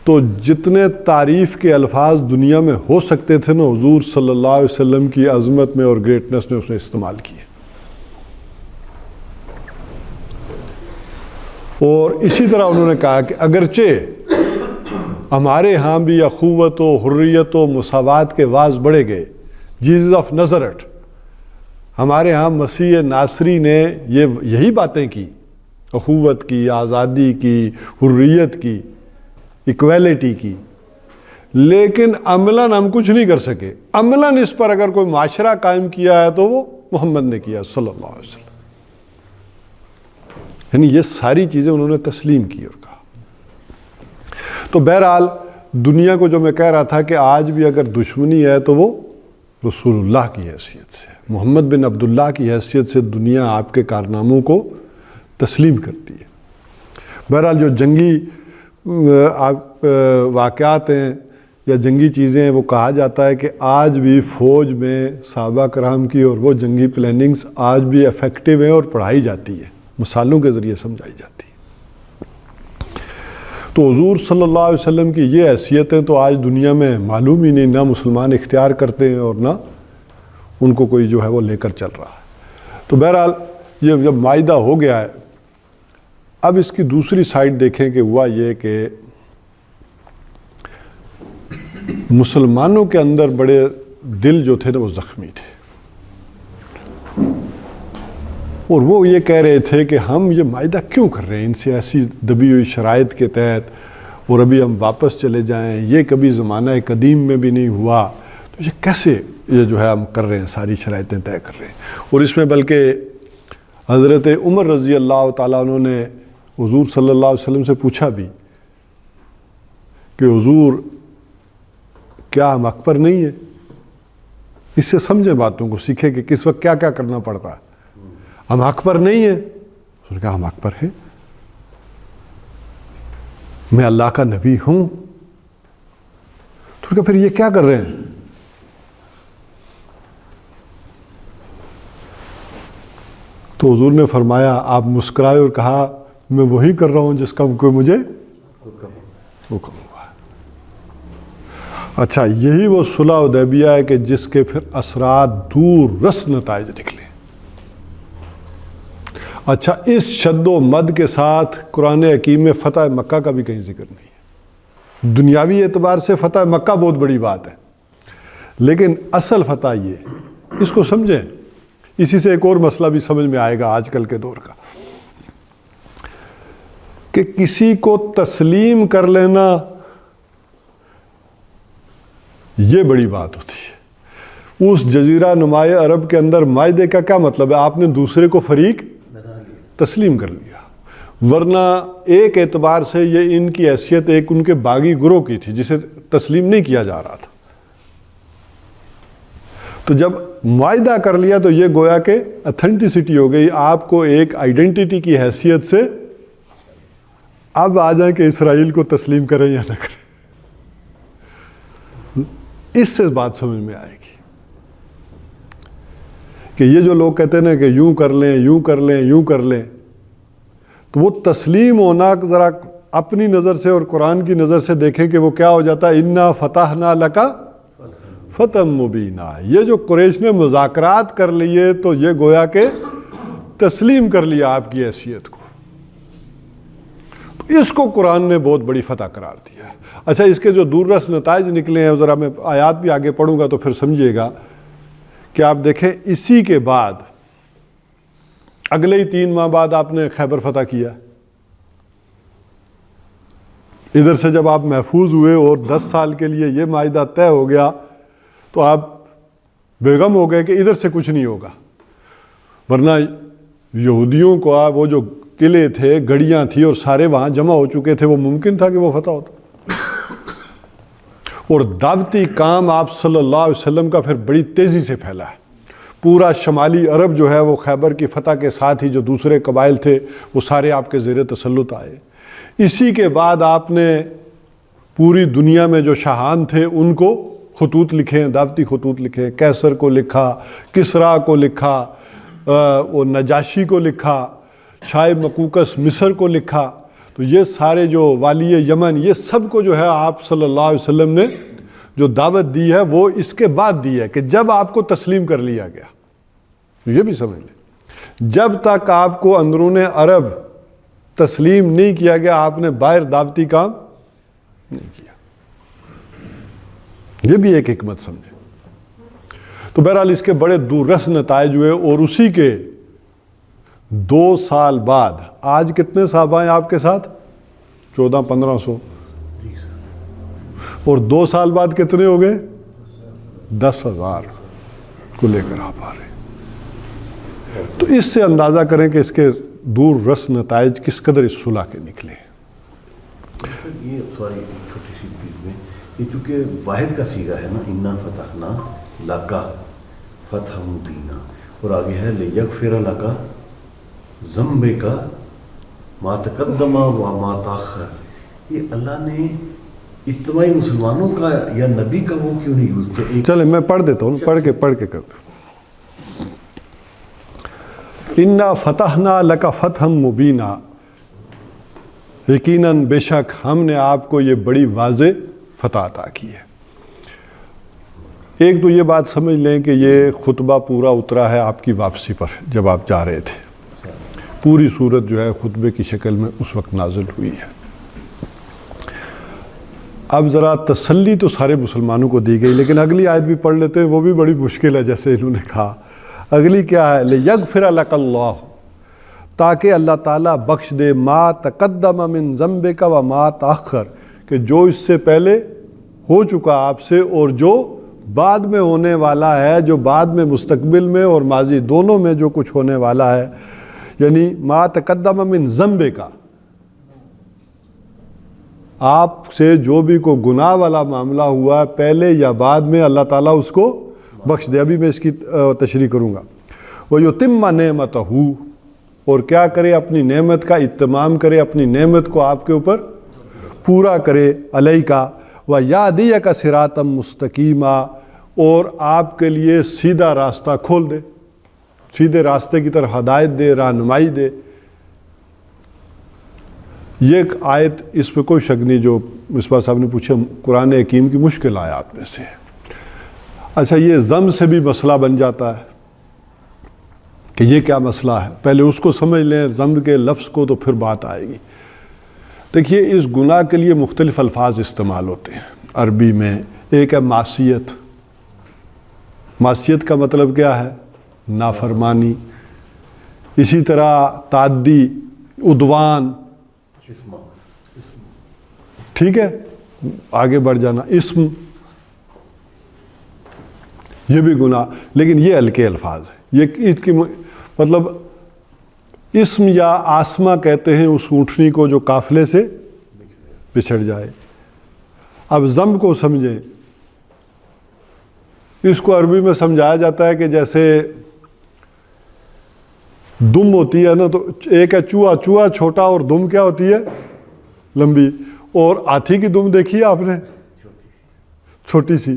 تو جتنے تعریف کے الفاظ دنیا میں ہو سکتے تھے نا حضور صلی اللہ علیہ وسلم کی عظمت میں اور گریٹنس نے اس نے استعمال کیے۔ اور اسی طرح انہوں نے کہا کہ اگرچہ ہمارے ہاں بھی اخوت و حریت و مساوات کے واز بڑھے گئے. جیزس آف نزرٹ، ہمارے ہاں مسیح ناصری نے یہی باتیں کی، اخوت کی، آزادی کی، حریت کی، ایکویلٹی کی، لیکن عملاً ہم کچھ نہیں کر سکے. عملاً اس پر اگر کوئی معاشرہ قائم کیا ہے تو وہ محمد نے کیا صلی اللہ علیہ وسلم. یعنی یہ ساری چیزیں انہوں نے تسلیم کی اور کہا. تو بہرحال دنیا کو جو میں کہہ رہا تھا کہ آج بھی اگر دشمنی ہے تو وہ رسول اللہ کی حیثیت سے، محمد بن عبداللہ کی حیثیت سے دنیا آپ کے کارناموں کو تسلیم کرتی ہے. بہرحال جو جنگی واقعات ہیں یا جنگی چیزیں ہیں، وہ کہا جاتا ہے کہ آج بھی فوج میں صحابہ کرام کی اور وہ جنگی پلاننگز آج بھی افیکٹو ہیں اور پڑھائی جاتی ہے، مثالوں کے ذریعے سمجھائی جاتی ہے. تو حضور صلی اللہ علیہ وسلم کی یہ حیثیتیں تو آج دنیا میں معلوم ہی نہیں، نہ مسلمان اختیار کرتے ہیں اور نہ ان کو کوئی جو ہے وہ لے کر چل رہا ہے. تو بہرحال یہ جب معاہدہ ہو گیا ہے، اب اس کی دوسری سائڈ دیکھیں کہ ہوا یہ کہ مسلمانوں کے اندر بڑے دل جو تھے نا وہ زخمی تھے، اور وہ یہ کہہ رہے تھے کہ ہم یہ معاہدہ کیوں کر رہے ہیں ان سے ایسی دبی ہوئی شرائط کے تحت، اور ابھی ہم واپس چلے جائیں، یہ کبھی زمانہ قدیم میں بھی نہیں ہوا، تو یہ کیسے یہ جو ہے ہم کر رہے ہیں، ساری شرائطیں طے کر رہے ہیں. اور اس میں بلکہ حضرت عمر رضی اللہ تعالیٰ عنہ نے حضور صلی اللہ علیہ وسلم سے پوچھا بھی کہ حضور کیا ہم حق پر نہیں ہیں؟ اس سے سمجھیں باتوں کو، سیکھیں کہ کس وقت کیا کیا کرنا پڑتا ہے. ہم حق پر نہیں ہیں؟ اس نے کہا ہم حق پر ہیں، میں اللہ کا نبی ہوں. تو پھر یہ کیا کر رہے ہیں؟ تو حضور نے فرمایا، آپ مسکرائے اور کہا میں وہی کر رہا ہوں جس کا کوئی مجھے حکم ہوا. اچھا، یہی وہ صلح حدیبیہ ہے کہ جس کے پھر اثرات دور رس نتائج نکلے. اچھا، اس شد و مد کے ساتھ قرآن حکیم میں فتح مکہ کا بھی کہیں ذکر نہیں ہے. دنیاوی اعتبار سے فتح مکہ بہت بڑی بات ہے، لیکن اصل فتح یہ، اس کو سمجھیں. اسی سے ایک اور مسئلہ بھی سمجھ میں آئے گا آج کل کے دور کا، کہ کسی کو تسلیم کر لینا یہ بڑی بات ہوتی ہے. اس جزیرہ نمائے عرب کے اندر معاہدے کا کیا مطلب ہے؟ آپ نے دوسرے کو فریق تسلیم کر لیا، ورنہ ایک اعتبار سے یہ ان کی حیثیت ایک ان کے باغی گروہ کی تھی جسے تسلیم نہیں کیا جا رہا تھا. تو جب معاہدہ کر لیا تو یہ گویا کہ اتھینٹسٹی ہو گئی، آپ کو ایک آئیڈینٹی کی حیثیت سے اب آ جائیں کہ اسرائیل کو تسلیم کریں یا نہ کریں. اس سے بات سمجھ میں آئے گی کہ یہ جو لوگ کہتے ہیں کہ یوں کر لیں، یوں کر لیں، یوں کر لیں، تو وہ تسلیم ہونا ذرا اپنی نظر سے اور قرآن کی نظر سے دیکھیں کہ وہ کیا ہو جاتا ہے. انا فتحنا لک فتحا مبینا. یہ جو قریش نے مذاکرات کر لیے تو یہ گویا کہ تسلیم کر لیا آپ کی حیثیت کو. تو اس کو قرآن نے بہت بڑی فتح قرار دیا ہے. اچھا، اس کے جو دور رس نتائج نکلے ہیں، ذرا میں آیات بھی آگے پڑھوں گا تو پھر سمجھیے گا کہ آپ دیکھیں اسی کے بعد اگلے ہی 3 ماہ بعد آپ نے خیبر فتح کیا. ادھر سے جب آپ محفوظ ہوئے اور 10 سال کے لیے یہ معاہدہ طے ہو گیا تو آپ بیغم ہو گئے کہ ادھر سے کچھ نہیں ہوگا، ورنہ یہودیوں کو وہ جو قلعے تھے، گڑیاں تھیں اور سارے وہاں جمع ہو چکے تھے، وہ ممکن تھا کہ وہ فتح ہوتا. اور دعوتی کام آپ صلی اللہ علیہ وسلم کا پھر بڑی تیزی سے پھیلا ہے. پورا شمالی عرب جو ہے وہ خیبر کی فتح کے ساتھ ہی جو دوسرے قبائل تھے وہ سارے آپ کے زیر تسلط آئے. اسی کے بعد آپ نے پوری دنیا میں جو شاہان تھے ان کو خطوط لکھے، دعوتی خطوط لکھے. کیسر کو لکھا، کسرا کو لکھا، اور نجاشی کو لکھا، شاہ مقوقس مصر کو لکھا. تو یہ سارے جو والی یمن، یہ سب کو جو ہے آپ صلی اللہ علیہ وسلم نے جو دعوت دی ہے وہ اس کے بعد دی ہے کہ جب آپ کو تسلیم کر لیا گیا. یہ بھی سمجھ لیں، جب تک آپ کو اندرون عرب تسلیم نہیں کیا گیا آپ نے باہر دعوتی کام نہیں کیا. یہ بھی ایک حکمت سمجھے. تو بہرحال اس کے بڑے دور رس نتائج ہوئے، اور اسی کے 2 سال بعد، آج کتنے صحابہ ہیں آپ کے ساتھ؟ 1400-1500. اور 2 سال بعد کتنے ہو گئے؟ 10,000 کو لے کر آپ آ رہے ہیں. تو اس سے اندازہ کریں کہ اس کے دور رس نتائج کس قدر اس صلح کے نکلے. یہ سوری ایک چھوٹی سی چیز میں، یہ چونکہ واحد کا سیغہ ہے نا، انا فتحنا لکا فتح مبینہ، اور آگے ہے لیغفر لکا ذنبک ما تقدم و ما تاخر. یہ اللہ نے اجتماعی مسلمانوں کا یا نبی کا وہ کیوں نہیں یوز کیا؟ چلیں میں پڑھ دیتا ہوں، پڑھ کے کر دوں. انا فتحنا لک فتحا مبینہ، یقیناً بے شک ہم نے آپ کو یہ بڑی واضح فتح عطا کی ہے. ایک تو یہ بات سمجھ لیں کہ یہ خطبہ پورا اترا ہے آپ کی واپسی پر، جب آپ جا رہے تھے. پوری صورت جو ہے خطبے کی شکل میں اس وقت نازل ہوئی ہے. اب ذرا تسلی تو سارے مسلمانوں کو دی گئی، لیکن اگلی آیت بھی پڑھ لیتے ہیں، وہ بھی بڑی مشکل ہے. جیسے انہوں نے کہا اگلی کیا ہے؟ لیغفر لک اللہ، تاکہ اللہ تعالیٰ بخش دے ما تقدم من ذنبک و ما تاخر، کہ جو اس سے پہلے ہو چکا آپ سے اور جو بعد میں ہونے والا ہے، جو بعد میں مستقبل میں اور ماضی دونوں میں جو کچھ ہونے والا ہے. یعنی ما تقدم من ذنبک، آپ سے جو بھی کو گناہ والا معاملہ ہوا ہے پہلے یا بعد میں، اللہ تعالیٰ اس کو بخش دے. ابھی میں اس کی تشریح کروں گا. وَيُتِمَّ نِعْمَتَهُ، اور کیا کرے؟ اپنی نعمت کا اتمام کرے، اپنی نعمت کو آپ کے اوپر پورا کرے. علیکا وَيَهْدِيَكَ صِرَاطًا مُسْتَقِيمًا، اور آپ کے لیے سیدھا راستہ کھول دے، سیدھے راستے کی طرف ہدایت دے، رہنمائی دے. یہ ایک آیت، اس پہ کوئی شک نہیں، جو مصباح صاحب نے پوچھا قرآن حکیم کی مشکل آیات میں سے ہے. اچھا، یہ ضم سے بھی مسئلہ بن جاتا ہے کہ یہ کیا مسئلہ ہے. پہلے اس کو سمجھ لیں، ضم کے لفظ کو، تو پھر بات آئے گی. دیکھیے، اس گناہ کے لیے مختلف الفاظ استعمال ہوتے ہیں عربی میں. ایک ہے معصیت. معصیت کا مطلب کیا ہے؟ نافرمانی. اسی طرح تعدی، عدوان، ٹھیک ہے، آگے بڑھ جانا. اسم، یہ بھی گناہ، لیکن یہ ہلکے الفاظ ہیں. یہ اس کی مطلب اسم یا آسما کہتے ہیں اس اونٹنی کو جو قافلے سے بچھڑ جائے. اب ذنب کو سمجھیں. اس کو عربی میں سمجھایا جاتا ہے کہ جیسے دم ہوتی ہے نا، تو ایک ہے چوہا. چوہا چھوٹا اور دم کیا ہوتی ہے؟ لمبی. اور ہاتھی کی دم دیکھی ہے آپ نے؟ چھوٹی سی.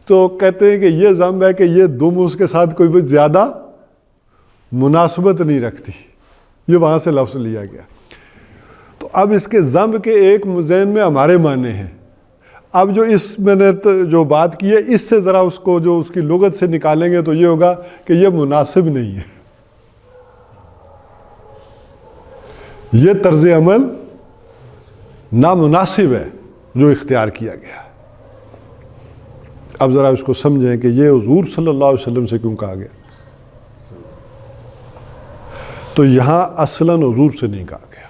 تو کہتے ہیں کہ یہ ذنب ہے کہ یہ دم اس کے ساتھ کوئی بھی زیادہ مناسبت نہیں رکھتی. یہ وہاں سے لفظ لیا گیا. تو اب اس کے ذنب کے ایک ذہن میں ہمارے معنی ہیں. اب جو اس میں نے جو بات کی ہے، اس سے ذرا اس کو جو اس کی لغت سے نکالیں گے تو یہ ہوگا کہ یہ مناسب نہیں ہے، یہ طرز عمل نامناسب ہے جو اختیار کیا گیا. اب ذرا اس کو سمجھیں کہ یہ حضور صلی اللہ علیہ وسلم سے کیوں کہا گیا. تو یہاں اصلاً حضور سے نہیں کہا گیا.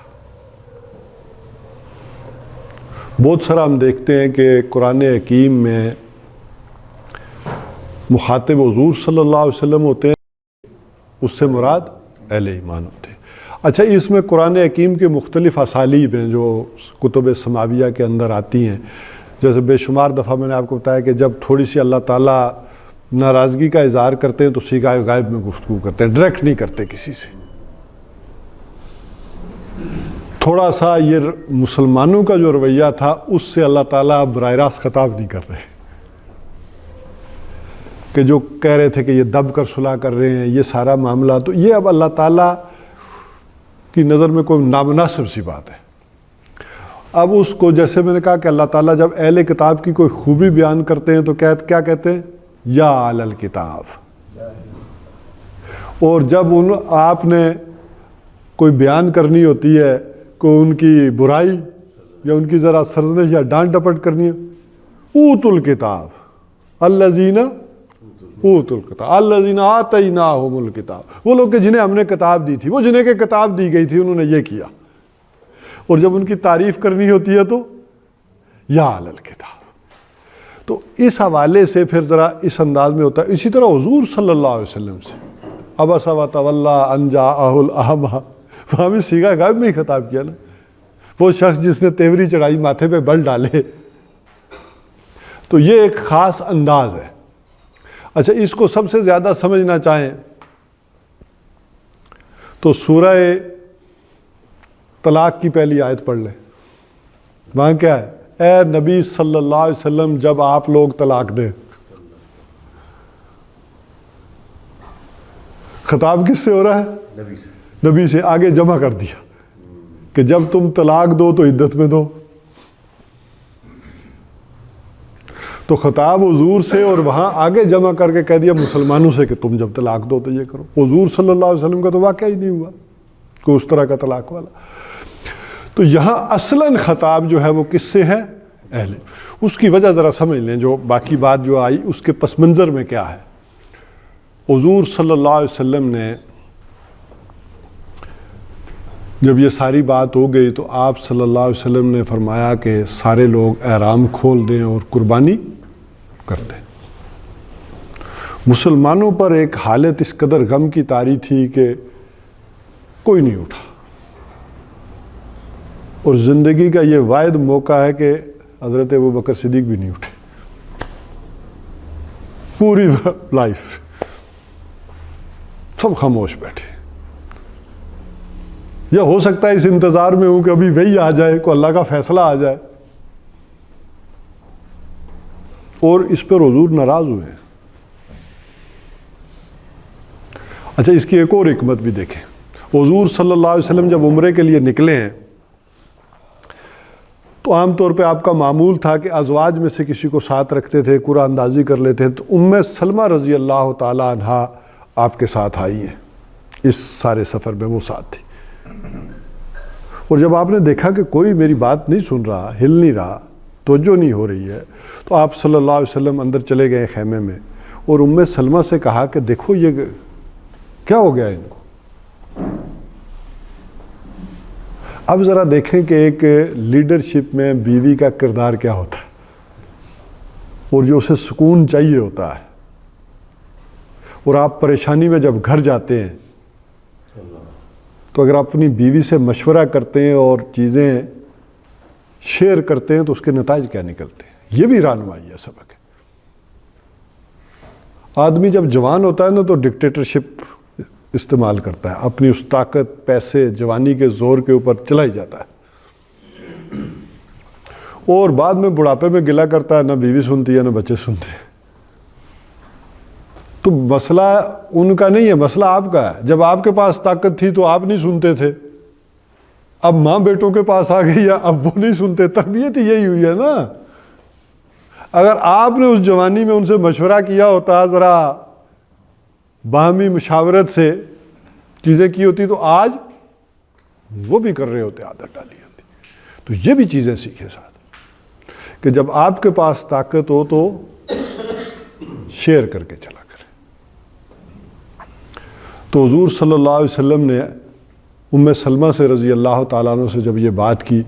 بہت سارا ہم دیکھتے ہیں کہ قرآن حکیم میں مخاطب حضور صلی اللہ علیہ وسلم ہوتے ہیں، اس سے مراد اہل ایمان ہوتے ہیں. اچھا، اس میں قرآن حکیم کے مختلف اسالیب ہیں جو کتب سماویہ کے اندر آتی ہیں. جیسے بے شمار دفعہ میں نے آپ کو بتایا کہ جب تھوڑی سی اللہ تعالیٰ ناراضگی کا اظہار کرتے ہیں تو صیغہ غائب میں گفتگو کرتے ہیں، ڈائریکٹ نہیں کرتے کسی سے. تھوڑا سا یہ مسلمانوں کا جو رویہ تھا اس سے اللہ تعالیٰ براہ راست خطاب نہیں کر رہے، کہ جو کہہ رہے تھے کہ یہ دب کر صلح کر رہے ہیں، یہ سارا معاملہ. تو یہ اب اللہ تعالیٰ کی نظر میں کوئی نامناسب سی بات ہے. اب اس کو، جیسے میں نے کہا کہ اللہ تعالیٰ جب اہل کتاب کی کوئی خوبی بیان کرتے ہیں تو کیا کہتے ہیں؟ یا اہل الکتاب. اور جب آپ نے کوئی بیان کرنی ہوتی ہے، کوئی ان کی برائی یا ان کی ذرا سرزنش یا ڈانٹ ڈپٹ کرنی ہے، اوت الکتاب الذین اوت الکتاب الذین آتیناہم الکتاب، وہ لوگ کہ جنہیں ہم نے کتاب دی تھی، وہ جنہیں کہ کتاب دی گئی تھی انہوں نے یہ کیا، اور جب ان کی تعریف کرنی ہوتی ہے تو یا اہل الکتاب۔ تو اس حوالے سے پھر ذرا اس انداز میں ہوتا ہے۔ اسی طرح حضور صلی اللہ علیہ وسلم سے عبس وتولی ان جاءہ الاعمی، وہاں بھی صیغہ غائب میں ہی خطاب کیا نا، وہ شخص جس نے تیوری چڑھائی ماتھے پہ بل ڈالے، تو یہ ایک خاص انداز ہے۔ اچھا، اس کو سب سے زیادہ سمجھنا چاہیں تو سورہ طلاق کی پہلی آیت پڑھ لیں، وہاں کیا ہے؟ اے نبی صلی اللہ علیہ وسلم جب آپ لوگ طلاق دیں، خطاب کس سے ہو رہا ہے؟ نبی سے۔ آگے جمع کر دیا کہ جب تم طلاق دو تو عدت میں دو، تو خطاب حضور سے، اور وہاں آگے جمع کر کے کہہ دیا مسلمانوں سے کہ تم جب طلاق دو تو یہ کرو۔ حضور صلی اللہ علیہ وسلم کا تو واقعہ ہی نہیں ہوا کہ اس طرح کا طلاق والا۔ تو یہاں اصلاً خطاب جو ہے وہ کس سے ہے؟ اہل۔ اس کی وجہ ذرا سمجھ لیں، جو باقی بات جو آئی اس کے پس منظر میں کیا ہے۔ حضور صلی اللہ علیہ وسلم نے جب یہ ساری بات ہو گئی تو آپ صلی اللہ علیہ وسلم نے فرمایا کہ سارے لوگ احرام کھول دیں اور قربانی کر دیں۔ مسلمانوں پر ایک حالت اس قدر غم کی طاری تھی کہ کوئی نہیں اٹھا، اور زندگی کا یہ واحد موقع ہے کہ حضرت ابوبکر صدیق بھی نہیں اٹھے پوری لائف، سب خاموش بیٹھے۔ یا ہو سکتا ہے اس انتظار میں ہوں کہ ابھی وہی آ جائے، کو اللہ کا فیصلہ آ جائے، اور اس پر حضور ناراض ہوئے۔ اچھا، اس کی ایک اور حکمت بھی دیکھیں۔ حضور صلی اللہ علیہ وسلم جب عمرے کے لیے نکلے ہیں تو عام طور پہ آپ کا معمول تھا کہ ازواج میں سے کسی کو ساتھ رکھتے تھے، قرآن اندازی کر لیتے ہیں۔ تو سلمہ رضی اللہ تعالیٰ عنہا آپ کے ساتھ آئی ہیں، اس سارے سفر میں وہ ساتھ تھی، اور جب آپ نے دیکھا کہ کوئی میری بات نہیں سن رہا، ہل نہیں رہا، توجہ نہیں ہو رہی ہے، تو آپ صلی اللہ علیہ وسلم اندر چلے گئے خیمے میں، اور سلمہ سے کہا کہ دیکھو یہ کیا ہو گیا ان کو۔ اب ذرا دیکھیں کہ ایک لیڈرشپ میں بیوی کا کردار کیا ہوتا ہے، اور جو اسے سکون چاہیے ہوتا ہے، اور آپ پریشانی میں جب گھر جاتے ہیں تو اگر آپ اپنی بیوی سے مشورہ کرتے ہیں اور چیزیں شیئر کرتے ہیں تو اس کے نتائج کیا نکلتے ہیں۔ یہ بھی رہنمائی ہے، سبق ہے۔ آدمی جب جوان ہوتا ہے نا تو ڈکٹیٹرشپ استعمال کرتا ہے، اپنی اس طاقت، پیسے، جوانی کے زور کے اوپر چلا ہی جاتا ہے، اور بعد میں بڑھاپے میں گلہ کرتا ہے، نہ بیوی سنتی ہے نہ بچے سنتے ہیں۔ تو مسئلہ ان کا نہیں ہے، مسئلہ آپ کا ہے۔ جب آپ کے پاس طاقت تھی تو آپ نہیں سنتے تھے، اب ماں بیٹوں کے پاس آ گئی ہے، اب وہ نہیں سنتے۔ تربیت یہی ہوئی ہے نا۔ اگر آپ نے اس جوانی میں ان سے مشورہ کیا ہوتا، ذرا باہمی مشاورت سے چیزیں کی ہوتی، تو آج وہ بھی کر رہے ہوتے، عادت ڈالی ہوتی۔ تو یہ بھی چیزیں سیکھے ساتھ کہ جب آپ کے پاس طاقت ہو تو شیئر کر کے چلا کریں۔ تو حضور صلی اللہ علیہ وسلم نے سلمہ سے رضی اللہ تعالیٰ عنہ سے جب یہ بات کی،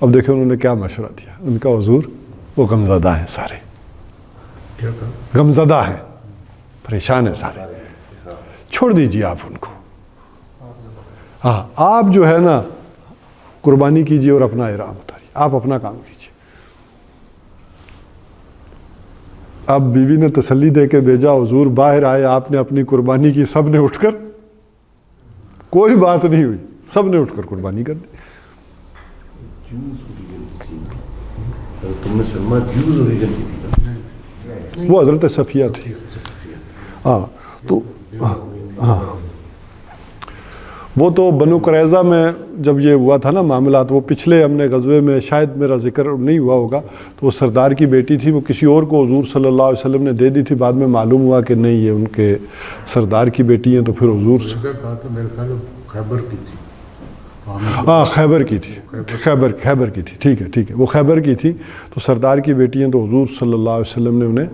اب دیکھیں انہوں نے کیا مشورہ دیا۔ ان کا حضور وہ غمزدہ ہیں، سارے غمزدہ ہیں، پریشان ہیں سارے، چھوڑ دیجیے آپ ان کو۔ ہاں، آپ جو ہے نا قربانی کیجیے اور اپنا احرام اتاریے، آپ اپنا کام کیجیے۔ اب بیوی نے تسلی دے کے بھیجا، حضور باہر آئے، آپ نے اپنی قربانی کی، سب نے اٹھ کر، کوئی بات نہیں ہوئی، سب نے اٹھ کر قربانی کر دی۔ تم نے سلمہ جوز اوریجن کی تھی نا؟ وہ حضرت صفیہ تھی۔ ہاں، تو ہاں، وہ تو بنو قریظہ میں جب یہ ہوا تھا نا معاملات، وہ پچھلے ہم نے غزوے میں شاید میرا ذکر نہیں ہوا ہوگا، تو وہ سردار کی بیٹی تھی، وہ کسی اور کو حضور صلی اللہ علیہ وسلم نے دے دی تھی، بعد میں معلوم ہوا کہ نہیں یہ ان کے سردار کی بیٹی ہیں، تو پھر حضور کہا تو میرے خیال خیبر کی تھی، ہاں خیبر کی تھی، خیبر کی تھی، ٹھیک ہے وہ خیبر کی تھی، تو سردار کی بیٹی ہیں تو حضور صلی اللہ علیہ وسلم نے انہیں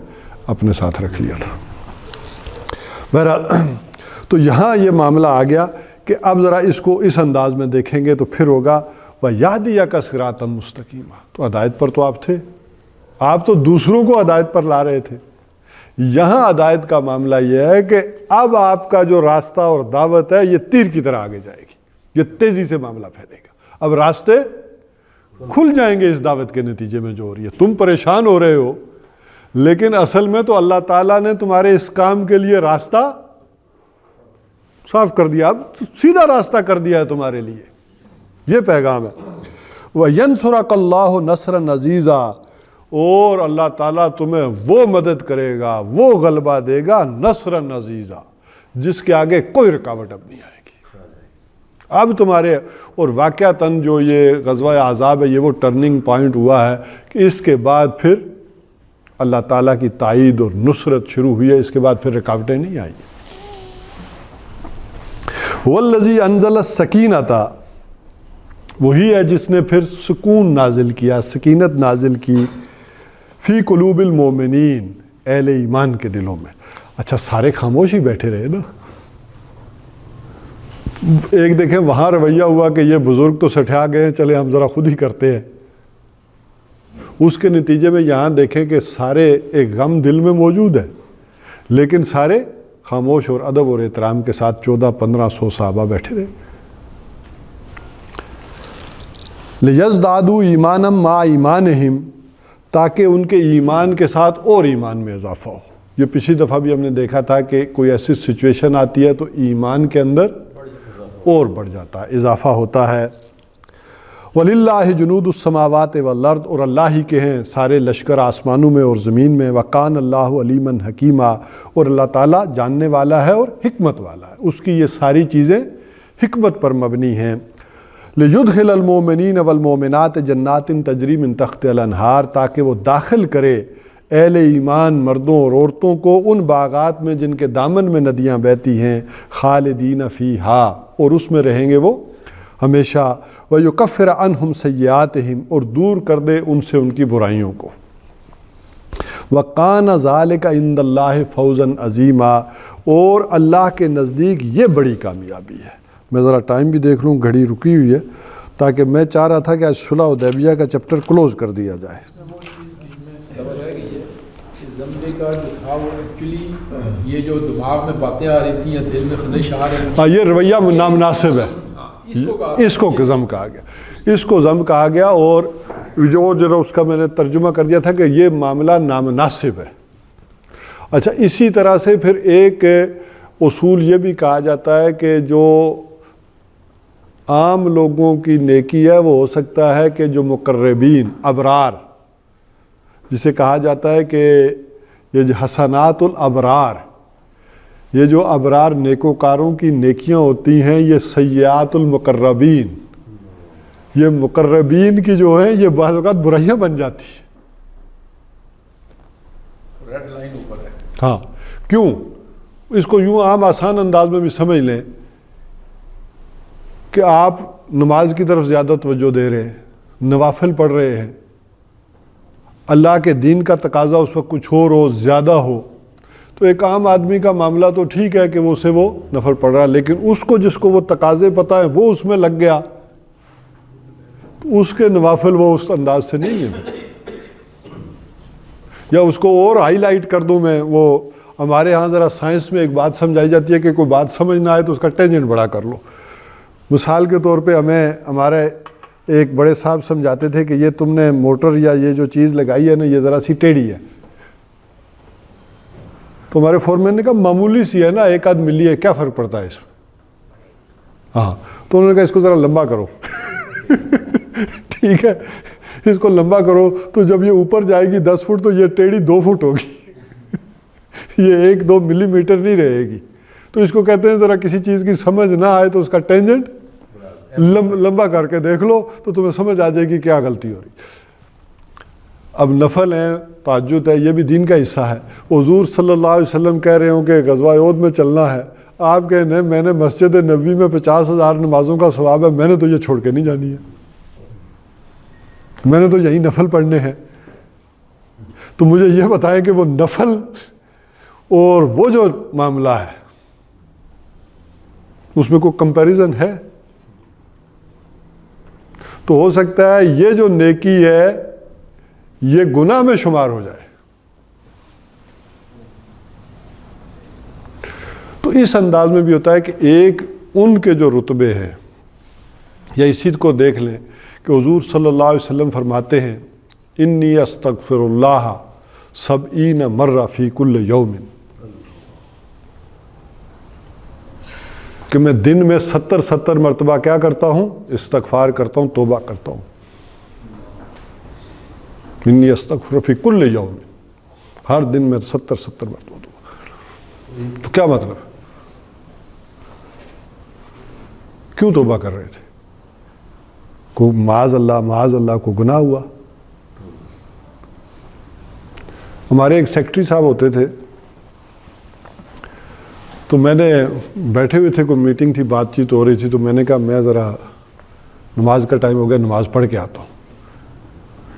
اپنے ساتھ رکھ لیا تھا۔ بہرحال تو یہاں یہ معاملہ آ گیا کہ اب ذرا اس کو اس انداز میں دیکھیں گے تو پھر ہوگا وَيَهْدِيَكَ صِرَاطًا مُسْتَقِيمًا، تو ہدایت پر تو آپ تھے، آپ تو دوسروں کو ہدایت پر لا رہے تھے۔ یہاں ہدایت کا معاملہ یہ ہے کہ اب آپ کا جو راستہ اور دعوت ہے یہ تیر کی طرح آگے جائے گی، یہ تیزی سے معاملہ پھیلے گا، اب راستے کھل جائیں گے اس دعوت کے نتیجے میں جو ہو رہی ہے۔ تم پریشان ہو رہے ہو لیکن اصل میں تو اللہ تعالیٰ نے تمہارے اس کام کے لیے راستہ صاف کر دیا، اب سیدھا راستہ کر دیا ہے تمہارے لیے، یہ پیغام ہے۔ وَيَنْصُرَكَ اللَّهُ نَصْرًا عَزِيزًا، اور اللہ تعالیٰ تمہیں وہ مدد کرے گا، وہ غلبہ دے گا نصرًا عزیزا، جس کے آگے کوئی رکاوٹ اب نہیں آئے گی۔ اب تمہارے اور واقعتاً جو یہ غزوہ احزاب ہے یہ وہ ٹرننگ پوائنٹ ہوا ہے کہ اس کے بعد پھر اللہ تعالیٰ کی تائید اور نصرت شروع ہوئی ہے، اس کے بعد پھر رکاوٹیں نہیں آئی۔ وَالَّذِي أَنزَلَ السَّكِينَةَ، وہی ہے جس نے پھر سکون نازل کیا، سکینت نازل کی، فی قلوب المومنین، اہل ایمان کے دلوں میں۔ اچھا سارے خاموش ہی بیٹھے رہے نا، ایک دیکھیں وہاں رویہ ہوا کہ یہ بزرگ تو سٹھا گئے ہیں، چلے ہم ذرا خود ہی کرتے ہیں، اس کے نتیجے میں یہاں دیکھیں کہ سارے ایک غم دل میں موجود ہے لیکن سارے خاموش اور ادب اور احترام کے ساتھ 1400-1500 صحابہ بیٹھے رہے۔ لِيَزْدَادُوا ایمانا مع ایمانہم، تاکہ ان کے ایمان کے ساتھ اور ایمان میں اضافہ ہو۔ یہ پچھلی دفعہ بھی ہم نے دیکھا تھا کہ کوئی ایسی سچویشن آتی ہے تو ایمان کے اندر اور بڑھ جاتا ہے، اضافہ ہوتا ہے۔ وَلِلَّهِ جُنُودُ السَّمَاوَاتِ وَالْأَرْضِ، اور اللہ ہی کے ہیں سارے لشکر آسمانوں میں اور زمین میں۔ وَكَانَ اللَّهُ عَلِيمًا حَكِيمًا، اور اللہ تعالیٰ جاننے والا ہے اور حکمت والا ہے، اس کی یہ ساری چیزیں حکمت پر مبنی ہیں۔ لِيُدْخِلَ الْمُؤْمِنِينَ وَالْمُؤْمِنَاتِ جَنَّاتٍ تَجْرِي مِن تَحْتِهَا الْأَنْهَارُ، تاکہ وہ داخل کرے اہل ایمان مردوں اور عورتوں کو ان باغات میں جن کے دامن میں ندیاں بہتی ہیں، خالدین فیہا، اور اس میں رہیں گے وہ ہمیشہ۔ وَيُكَفِّرَ عَنْهُمْ سَيِّئَاتِهِمْ، اور دور کر دے ان سے ان کی برائیوں کو۔ وَقَانَ ذَلِكَ عِنْدَ اللَّهِ فَوْزًا عَظِيمًا، اور اللہ کے نزدیک یہ بڑی کامیابی ہے۔ میں ذرا ٹائم بھی دیکھ لوں، گھڑی رکی ہوئی ہے، تاکہ میں چاہ رہا تھا کہ آج صلح حدیبیہ کا چیپٹر کلوز کر دیا جائے۔ زمبے کا جو تھا وہ ایکچولی یہ جو دماغ میں باتیں آ رہی تھیں یا دل میں خلش آ رہی تھیں، یہ رویہ نامناسب ہے، اس کو ضم کہا گیا، اس کو ضم کہا گیا، اور جو اس کا میں نے ترجمہ کر دیا تھا کہ یہ معاملہ نامناسب ہے۔ اچھا اسی طرح سے پھر ایک اصول یہ بھی کہا جاتا ہے کہ جو عام لوگوں کی نیکی ہے وہ ہو سکتا ہے کہ جو مقربین ابرار، جسے کہا جاتا ہے کہ یہ جو حسنات الابرار، یہ جو ابرار نیکوکاروں کی نیکیاں ہوتی ہیں، یہ سیئات المقربین، یہ مقربین کی جو ہیں یہ بعض اوقات برائیاں بن جاتی ہیں۔ ریڈ لائن اوپر ہے۔ ہاں کیوں؟ اس کو یوں عام آسان انداز میں بھی سمجھ لیں کہ آپ نماز کی طرف زیادہ توجہ دے رہے ہیں، نوافل پڑھ رہے ہیں، اللہ کے دین کا تقاضا اس وقت کچھ اور ہو، زیادہ ہو، تو ایک عام آدمی کا معاملہ تو ٹھیک ہے کہ وہ نفل پڑھ رہا ہے، لیکن اس کو جس کو وہ تقاضے پتہ ہے وہ اس میں لگ گیا تو اس کے نوافل وہ اس انداز سے نہیں ہے۔ یا اس کو اور ہائی لائٹ کر دوں میں، وہ ہمارے ہاں ذرا سائنس میں ایک بات سمجھائی جاتی ہے کہ کوئی بات سمجھ نہ آئے تو اس کا ٹینجنٹ بڑا کر لو۔ مثال کے طور پہ ہمیں ہمارے ایک بڑے صاحب سمجھاتے تھے کہ یہ تم نے موٹر یا یہ جو چیز لگائی ہے نا یہ ذرا سی ٹیڑھی ہے، تو ہمارے فورمین نے کہا معمولی سی ہے نا، 1 آدھ ملی ہے، کیا فرق پڑتا ہے اس میں؟ ہاں تو انہوں نے کہا اس کو ذرا لمبا کرو ٹھیک ہے، اس کو لمبا کرو تو جب یہ اوپر جائے گی 10 فٹ تو یہ ٹیڑھی 2 فٹ ہوگی یہ 1-2 ملی میٹر نہیں رہے گی۔ تو اس کو کہتے ہیں ذرا کسی چیز کی سمجھ نہ آئے تو اس کا ٹینجنٹ لمبا کر کے دیکھ لو تو تمہیں سمجھ آ جائے گی کیا غلطی ہو رہی۔ اب نفل ہیں، تہجد ہے، یہ بھی دین کا حصہ ہے۔ حضور صلی اللہ علیہ وسلم کہہ رہے ہوں کہ غزوہ احد میں چلنا ہے، آپ کہیں نہیں میں نے مسجد نبوی میں 50,000 نمازوں کا ثواب ہے، میں نے تو یہ چھوڑ کے نہیں جانی ہے، میں نے تو یہی نفل پڑھنے ہیں۔ تو مجھے یہ بتائیں کہ وہ نفل اور وہ جو معاملہ ہے اس میں کوئی کمپیریزن ہے؟ تو ہو سکتا ہے یہ جو نیکی ہے یہ گناہ میں شمار ہو جائے۔ تو اس انداز میں بھی ہوتا ہے کہ ایک ان کے جو رتبے ہیں، یا اسی کو دیکھ لیں کہ حضور صلی اللہ علیہ وسلم فرماتے ہیں انی استغفر اللہ 70 مرہ فی کل یوم، کہ میں دن میں 70 مرتبہ کیا کرتا ہوں؟ استغفار کرتا ہوں، توبہ کرتا ہوں۔ انی استغفر فی کل یوم، ہر دن میں 70 مرتبہ توبہ۔ تو کیا مطلب؟ کیوں توبہ کر رہے تھے؟ کو معاذ اللہ کو گناہ ہوا؟ ہمارے ایک سیکٹری صاحب ہوتے تھے، تو میں نے بیٹھے ہوئے تھے، کوئی میٹنگ تھی، بات چیت ہو رہی تھی، تو میں نے کہا میں ذرا نماز کا ٹائم ہو گیا، نماز پڑھ کے آتا ہوں۔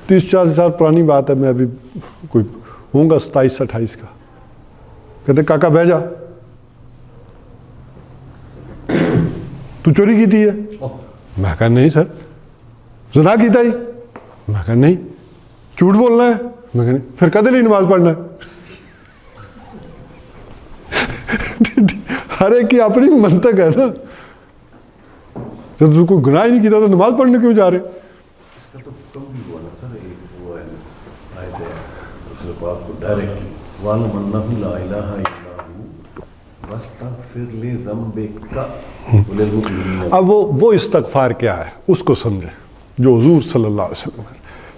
30-40 سال پرانی بات ہے، میں ابھی کوئی ہوں گا 27-28 کا۔ کہتے کاکا بہ جا، تو چوری کی تھی ہے؟ میں کہا نہیں سر۔ زنا کیتا ہی؟ میں کہا نہیں۔ جھوٹ بولنا ہے؟ میں کہا نہیں۔ پھر کدے نہیں نماز پڑھنا ہے؟ ہر ایک کی اپنی منطق ہے نا، جب کوئی گناہ ہی نہیں کیتا تو نماز پڑھنے کیوں جا رہے؟ اس کا تو کم بھی ہوا نا سر، ایک وہ ہے آیت ہے دوسرے پاک کو ڈائریکٹلی وَعْلَمْ أَنَّهُ لَا إِلَٰهَ إِلَّا هُوَ وَاسْتَغْفِرْ لِذَنبِكَ وَلِلْمُؤْمِنِينَ۔ اب وہ استغفار کیا ہے اس کو سمجھیں، جو حضور صلی اللہ علیہ وسلم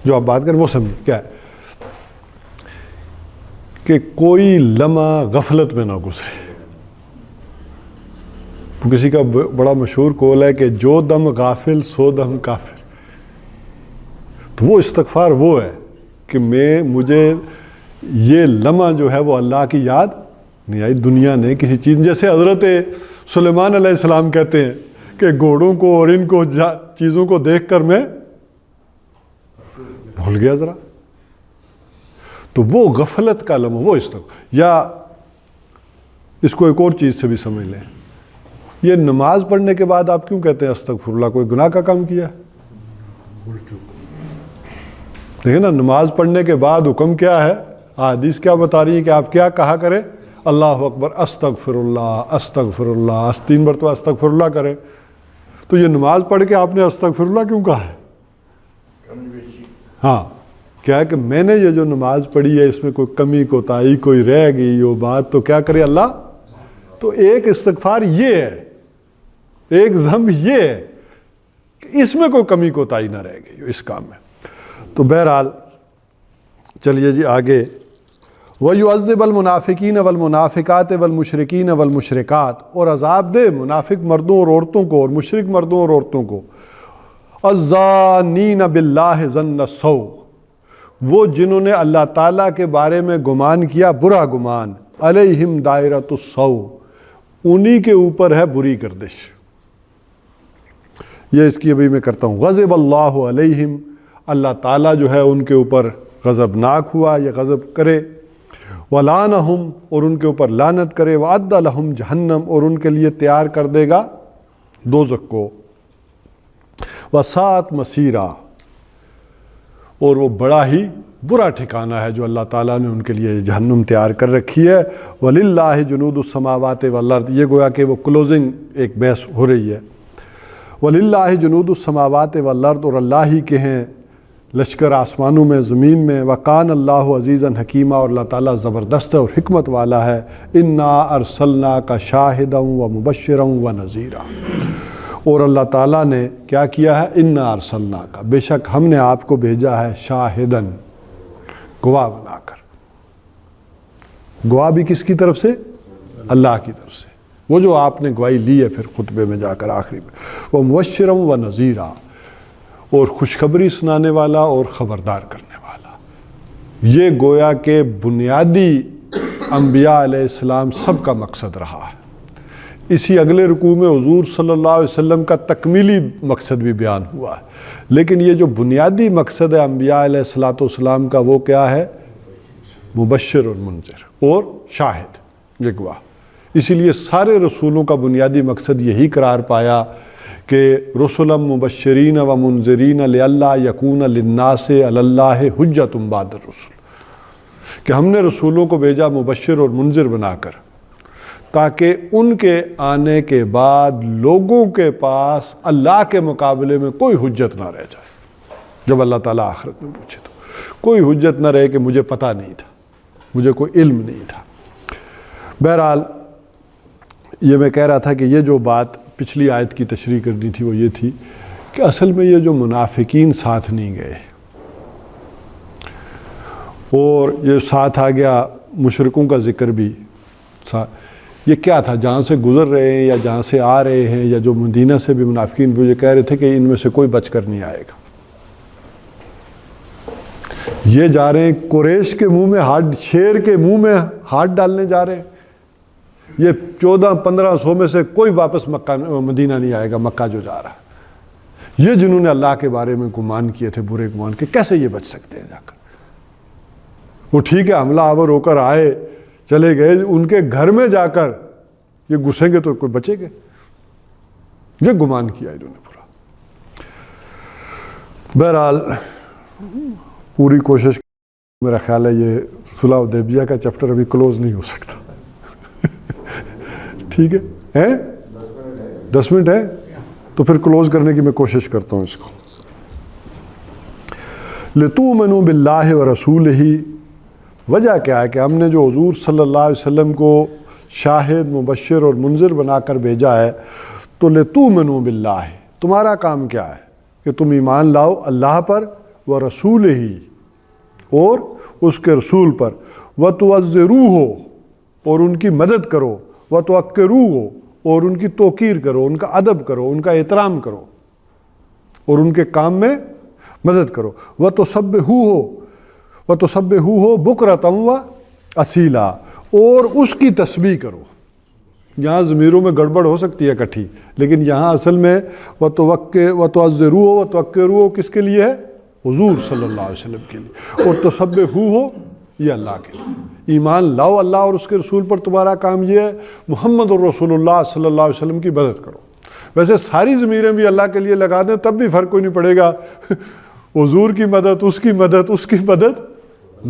جو آپ بات کریں وہ سمجھیں کیا ہے، کہ کوئی لمحہ غفلت میں نہ گزرے۔ کسی کا بڑا مشہور قول ہے کہ جو دم غافل سو دم کافر۔ تو وہ استغفار وہ ہے کہ مجھے یہ لمحہ جو ہے وہ اللہ کی یاد نہیں آئی، دنیا نے کسی چیز، جیسے حضرت سلیمان علیہ السلام کہتے ہیں کہ گھوڑوں کو اور ان کو چیزوں کو دیکھ کر میں بھول گیا ذرا۔ تو وہ غفلت کا لمحہ وہ استغفار۔ یا اس کو ایک اور چیز سے بھی سمجھ لیں، یہ نماز پڑھنے کے بعد آپ کیوں کہتے ہیں استغفر اللہ؟ کوئی گناہ کا کام کیا ہے؟ دیکھیں نا، نماز پڑھنے کے بعد حکم کیا ہے؟ حدیث کیا بتا رہی ہے کہ آپ کیا کہا کریں؟ اللہ اکبر، استغفر اللہ، استغفر اللہ، 3 مرتبہ استغفر اللہ کریں۔ تو یہ نماز پڑھ کے آپ نے استغفر اللہ کیوں کہا ہے؟ ہاں، کیا ہے کہ میں نے یہ جو نماز پڑھی ہے اس میں کوئی کمی کوتاہی کوئی رہ گئی ہو بات، تو کیا کرے اللہ؟ تو ایک استغفار یہ ہے، ایک ذنب یہ ہے کہ اس میں کوئی کمی کوتاہی نہ رہ گئی ہو اس کام میں۔ تو بہرحال چلیے جی آگے، وَيُعَذِّبَ الْمُنَافِقِينَ وَالْمُنَافِقَاتِ وَالْمُشْرِكِينَ وَالْمُشْرِكَاتِ، اور عذاب دے منافق مردوں اور عورتوں کو اور مشرک مردوں اور عورتوں کو، الظَّانِّينَ بِاللَّهِ ظَنَّ السَّوْءِ، وہ جنہوں نے اللہ تعالیٰ کے بارے میں گمان کیا برا گمان، علیہم دائرۃ السوء، انہی کے اوپر ہے بری گردش۔ یہ اس کی ابھی میں کرتا ہوں، غضب اللہ علیہم، اللہ تعالیٰ جو ہے ان کے اوپر غضبناک ہوا یا غضب کرے، وَلَعَنَهُمْ، اور ان کے اوپر لعنت کرے، وَأَعَدَّ لَهُمْ جہنم، اور ان کے لیے تیار کر دے گا دوزخ کو، وَسَاءَتْ مَصِيرًا، اور وہ بڑا ہی برا ٹھکانہ ہے جو اللہ تعالیٰ نے ان کے لیے جہنم تیار کر رکھی ہے۔ وَلِلَّهِ جُنُودُ السَّمَاوَاتِ وَالْأَرْضِ، یہ گویا کہ وہ کلوزنگ ایک بحث ہو رہی ہے۔ وَلِلَّهِ جُنُودُ السَّمَاوَاتِ وَالْأَرْضِ، اور اللہ ہی کے ہیں لشکر آسمانوں میں زمین میں، وَقَانَ اللَّهُ عَزِيزًا حَكِيمًا، اور اللہ تعالیٰ زبردست اور حکمت والا ہے۔ إِنَّا أَرْسَلْنَاكَ شَاهِدًا وَمُبَشِّرًا وَنَذِيرًا، اور اللہ تعالیٰ نے کیا کیا ہے؟ إِنَّا أَرْسَلْنَاكَ، بے شک ہم نے آپ کو بھیجا ہے، شاہدن، گواہ بنا کر۔ گواہ بھی کس کی طرف سے؟ اللہ کی طرف سے، وہ جو آپ نے گواہی لی ہے پھر خطبے میں جا کر آخری میں، وہ مبشرا و نذیرا، اور خوشخبری سنانے والا اور خبردار کرنے والا۔ یہ گویا کہ بنیادی انبیاء علیہ السلام سب کا مقصد رہا ہے۔ اسی اگلے رکوع میں حضور صلی اللہ علیہ وسلم کا تکمیلی مقصد بھی بیان ہوا ہے، لیکن یہ جو بنیادی مقصد ہے انبیاء علیہ الصلوۃ والسلام کا وہ کیا ہے؟ مبشر اور منذر اور شاہد، یہ گواہ۔ اسی لیے سارے رسولوں کا بنیادی مقصد یہی قرار پایا کہ رسلا مبشرین و منذرین لئلا یکون للناس علی اللہ حجۃ بعد الرسل، کہ ہم نے رسولوں کو بھیجا مبشر اور منذر بنا کر تاکہ ان کے آنے کے بعد لوگوں کے پاس اللہ کے مقابلے میں کوئی حجت نہ رہ جائے۔ جب اللہ تعالیٰ آخرت میں پوچھے تو کوئی حجت نہ رہے کہ مجھے پتہ نہیں تھا، مجھے کوئی علم نہیں تھا۔ بہرحال یہ میں کہہ رہا تھا کہ یہ جو بات پچھلی آیت کی تشریح کرنی تھی وہ یہ تھی کہ اصل میں یہ جو منافقین ساتھ نہیں گئے اور یہ ساتھ آ گیا مشرکوں کا ذکر بھی، یہ کیا تھا؟ جہاں سے گزر رہے ہیں یا جہاں سے آ رہے ہیں یا جو مدینہ سے بھی منافقین وہ یہ کہہ رہے تھے کہ ان میں سے کوئی بچ کر نہیں آئے گا۔ یہ جا رہے ہیں قریش کے منہ میں ہاتھ، شیر کے منہ میں ہاتھ ڈالنے جا رہے ہیں۔ یہ 1400-1500 میں سے کوئی واپس مدینہ نہیں آئے گا، مکہ جو جا رہا ہے۔ یہ جنہوں نے اللہ کے بارے میں گمان کیے تھے، برے گمان کے، کیسے یہ بچ سکتے ہیں جا کر؟ وہ ٹھیک ہے حملہ آور ہو کر آئے چلے گئے، ان کے گھر میں جا کر یہ گھسیں گے تو کوئی بچے گے؟ یہ گمان کیا انہوں نے پورا۔ بہرحال پوری کوشش، میرا خیال ہے یہ صلح حدیبیہ کا چیپٹر ابھی کلوز نہیں ہو سکتا، ٹھیک ہے؟ 10 منٹ ہے تو پھر کلوز کرنے کی میں کوشش کرتا ہوں اس کو۔ لِتُؤْمِنُوا بِاللَّهِ وَرَسُولِهِ، وجہ کیا ہے کہ ہم نے جو حضور صلی اللہ علیہ وسلم کو شاہد، مبشر اور منذر بنا کر بھیجا ہے، تو لِتُؤْمِنُوا بِاللَّهِ، تمہارا کام کیا ہے کہ تم ایمان لاؤ اللہ پر، وَرَسُولِهِ، اور اس کے رسول پر، وَتُعَزِّرُوهُ، اور ان کی مدد کرو، وَتُوَقِّرُوهُ، اور ان کی توقیر کرو، ان کا ادب کرو، ان کا احترام کرو اور ان کے کام میں مدد کرو، وَتُسَبِّحُوهُ بُكْرَةً وَأَصِيلًا، اور اس کی تسبیح کرو۔ یہاں ضمیروں میں گڑبڑ ہو سکتی ہے اکٹھی، لیکن یہاں اصل میں وَتُعَزِّرُوهُ وَتُوَقِّرُوهُ کس کے لیے ہے؟ حضور صلی اللہ علیہ وسلم کے لیے، اور تسبحوه یہ اللہ کے لیے۔ ایمان لاؤ اللہ اور اس کے رسول پر، تمہارا کام یہ ہے محمد الرسول اللہ صلی اللہ علیہ وسلم کی مدد کرو۔ ویسے ساری ضمیریں بھی اللہ کے لیے لگا دیں تب بھی فرق کوئی نہیں پڑے گا، حضور کی مدد، اس کی مدد، اس کی مدد،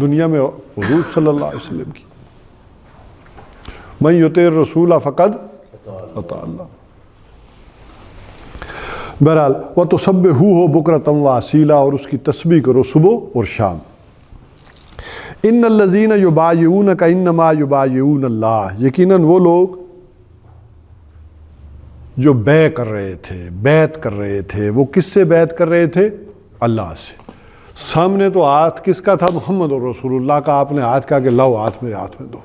دنیا میں حضور صلی اللہ علیہ وسلم کی۔ من یطع الرسول فقد اطاع اللہ۔ بہرحال وَتُسَبِّحُوهُ بُكْرَةً وَأَصِيلًا، اور اس کی تسبیح کرو صبح اور شام۔ ان الذین یبایعونک انما یبایعون اللہ، یقیناً وہ لوگ جو بیعت کر رہے تھے، وہ کس سے بیعت کر رہے تھے؟ اللہ سے۔ سامنے تو ہاتھ کس کا تھا؟ محمد اور رسول اللہ کا۔ آپ نے ہاتھ کہا کہ لاؤ ہاتھ میرے ہاتھ میں دو۔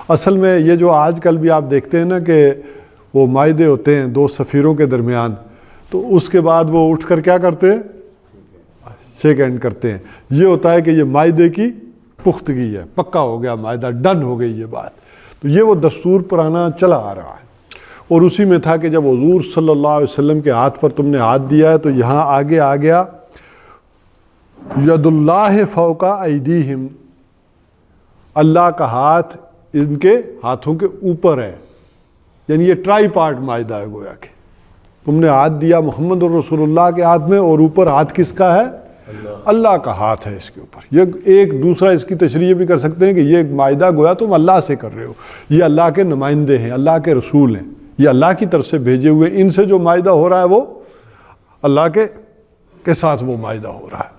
اصل میں یہ جو آج کل بھی آپ دیکھتے ہیں نا کہ وہ معاہدے ہوتے ہیں دو سفیروں کے درمیان، تو اس کے بعد وہ اٹھ کر کیا کرتے ہیں؟ شیک ہینڈ کرتے ہیں۔ یہ ہوتا ہے کہ یہ معاہدے کی پختگی ہے، پکا ہو گیا معاہدہ، ڈن ہو گئی یہ بات۔ تو یہ وہ دستور پرانا چلا آ رہا ہے، اور اسی میں تھا کہ جب حضور صلی اللہ علیہ وسلم کے ہاتھ پر تم نے ہاتھ دیا ہے تو یہاں آگے آ گیا ید اللہ فوق ایدیہم، اللہ کا ہاتھ ان کے ہاتھوں کے اوپر ہے، یعنی یہ ٹرائی پارٹ معاہدہ ہے گویا کہ تم نے ہاتھ دیا محمد الرسول اللہ کے ہاتھ میں، اور اوپر ہاتھ کس کا ہے؟ اللہ کا ہاتھ ہے اس کے اوپر۔ یہ ایک دوسرا اس کی تشریح بھی کر سکتے ہیں کہ یہ معاہدہ گویا تم اللہ سے کر رہے ہو، یہ اللہ کے نمائندے ہیں، اللہ کے رسول ہیں، یہ اللہ کی طرف سے بھیجے ہوئے، ان سے جو معاہدہ ہو رہا ہے وہ اللہ کے ساتھ وہ معاہدہ ہو رہا ہے۔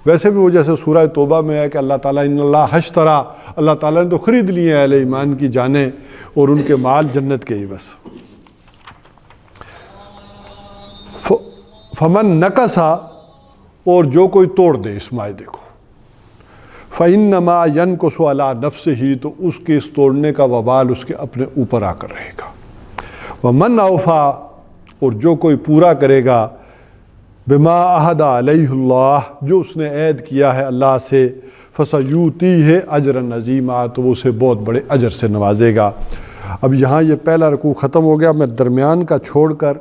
ویسے بھی وہ جیسے سورہ توبہ میں ہے کہ اللہ تعالیٰ ان اللہ اشتری، اللہ تعالیٰ نے تو خرید لیے ہیں اہل ایمان کی جانیں اور ان کے مال جنت کے ہی بس۔ فمن نکسا، اور جو کوئی توڑ دے اس معاہدے کو، فإنما ينكث على نفسه، تو اس کے اس توڑنے کا وبال اس کے اپنے اوپر آ کر رہے گا۔ ومن اوفا، اور جو کوئی پورا کرے گا، بما عہد علیہ اللہ، جو اس نے عہد کیا ہے اللہ سے، فسیؤتیہ اجرا عظیما، تو وہ اسے بہت بڑے اجر سے نوازے گا۔ اب یہاں یہ پہلا رکوع ختم ہو گیا، میں درمیان کا چھوڑ کر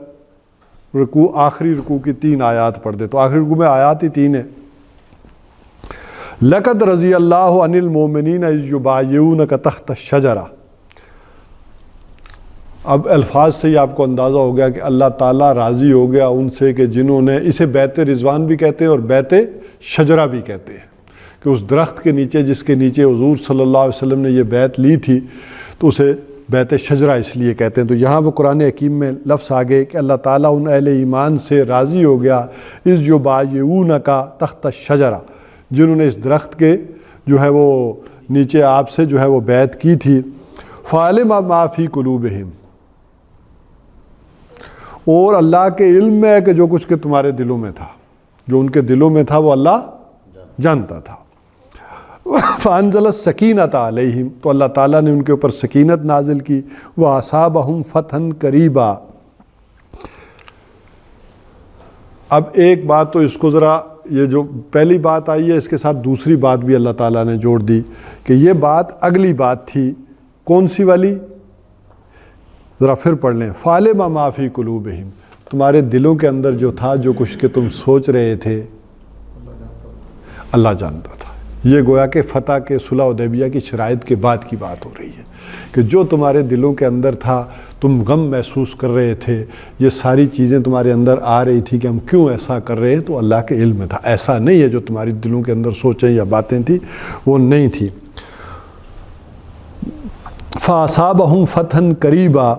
رکوع آخری رکوع کی 3 آیات پڑھ دے. تو آخری رکوع میں آیات ہی 3 ہیں. لقد رضی اللہ عن المؤمنین اذ یبایعونک تحت الشجرہ. اب الفاظ سے ہی آپ کو اندازہ ہو گیا کہ اللہ تعالیٰ راضی ہو گیا ان سے کہ جنہوں نے، اسے بیعت رضوان بھی کہتے ہیں اور بیعت شجرہ بھی کہتے ہیں، کہ اس درخت کے نیچے جس کے نیچے حضور صلی اللہ علیہ وسلم نے یہ بیعت لی تھی تو اسے بیعت شجرہ اس لیے کہتے ہیں. تو یہاں وہ قرآن حکیم میں لفظ آگے کہ اللہ تعالیٰ ان اہل ایمان سے راضی ہو گیا اذ یبایعونک تحت الشجرہ، جنہوں نے اس درخت کے جو ہے وہ نیچے آپ سے جو ہے وہ بیعت کی تھی. فعلم ما فی قلوبہم، اور اللہ کے علم میں ہے کہ جو کچھ کہ تمہارے دلوں میں تھا، جو ان کے دلوں میں تھا وہ اللہ جانتا تھا. فانزل السکینۃ علیہم، تو اللہ تعالیٰ نے ان کے اوپر سکینت نازل کی. واصابہم فتحا قریبا. اب ایک بات تو اس کو ذرا، یہ جو پہلی بات آئی ہے اس کے ساتھ دوسری بات بھی اللہ تعالیٰ نے جوڑ دی کہ یہ بات اگلی بات تھی. کون سی والی؟ ذرا پھر پڑھ لیں. فعلم ما فی قلوبہم، تمہارے دلوں کے اندر جو تھا، جو کچھ کہ تم سوچ رہے تھے اللہ جانتا تھا. یہ گویا کہ فتح کے صلح حدیبیہ کی شرائط کے بعد کی بات ہو رہی ہے کہ جو تمہارے دلوں کے اندر تھا، تم غم محسوس کر رہے تھے، یہ ساری چیزیں تمہارے اندر آ رہی تھی کہ ہم کیوں ایسا کر رہے ہیں، تو اللہ کے علم میں تھا. ایسا نہیں ہے جو تمہاری دلوں کے اندر سوچیں یا باتیں تھیں وہ نہیں تھی. فَأَصَابَهُمْ فَتْحًا قَرِيبًا،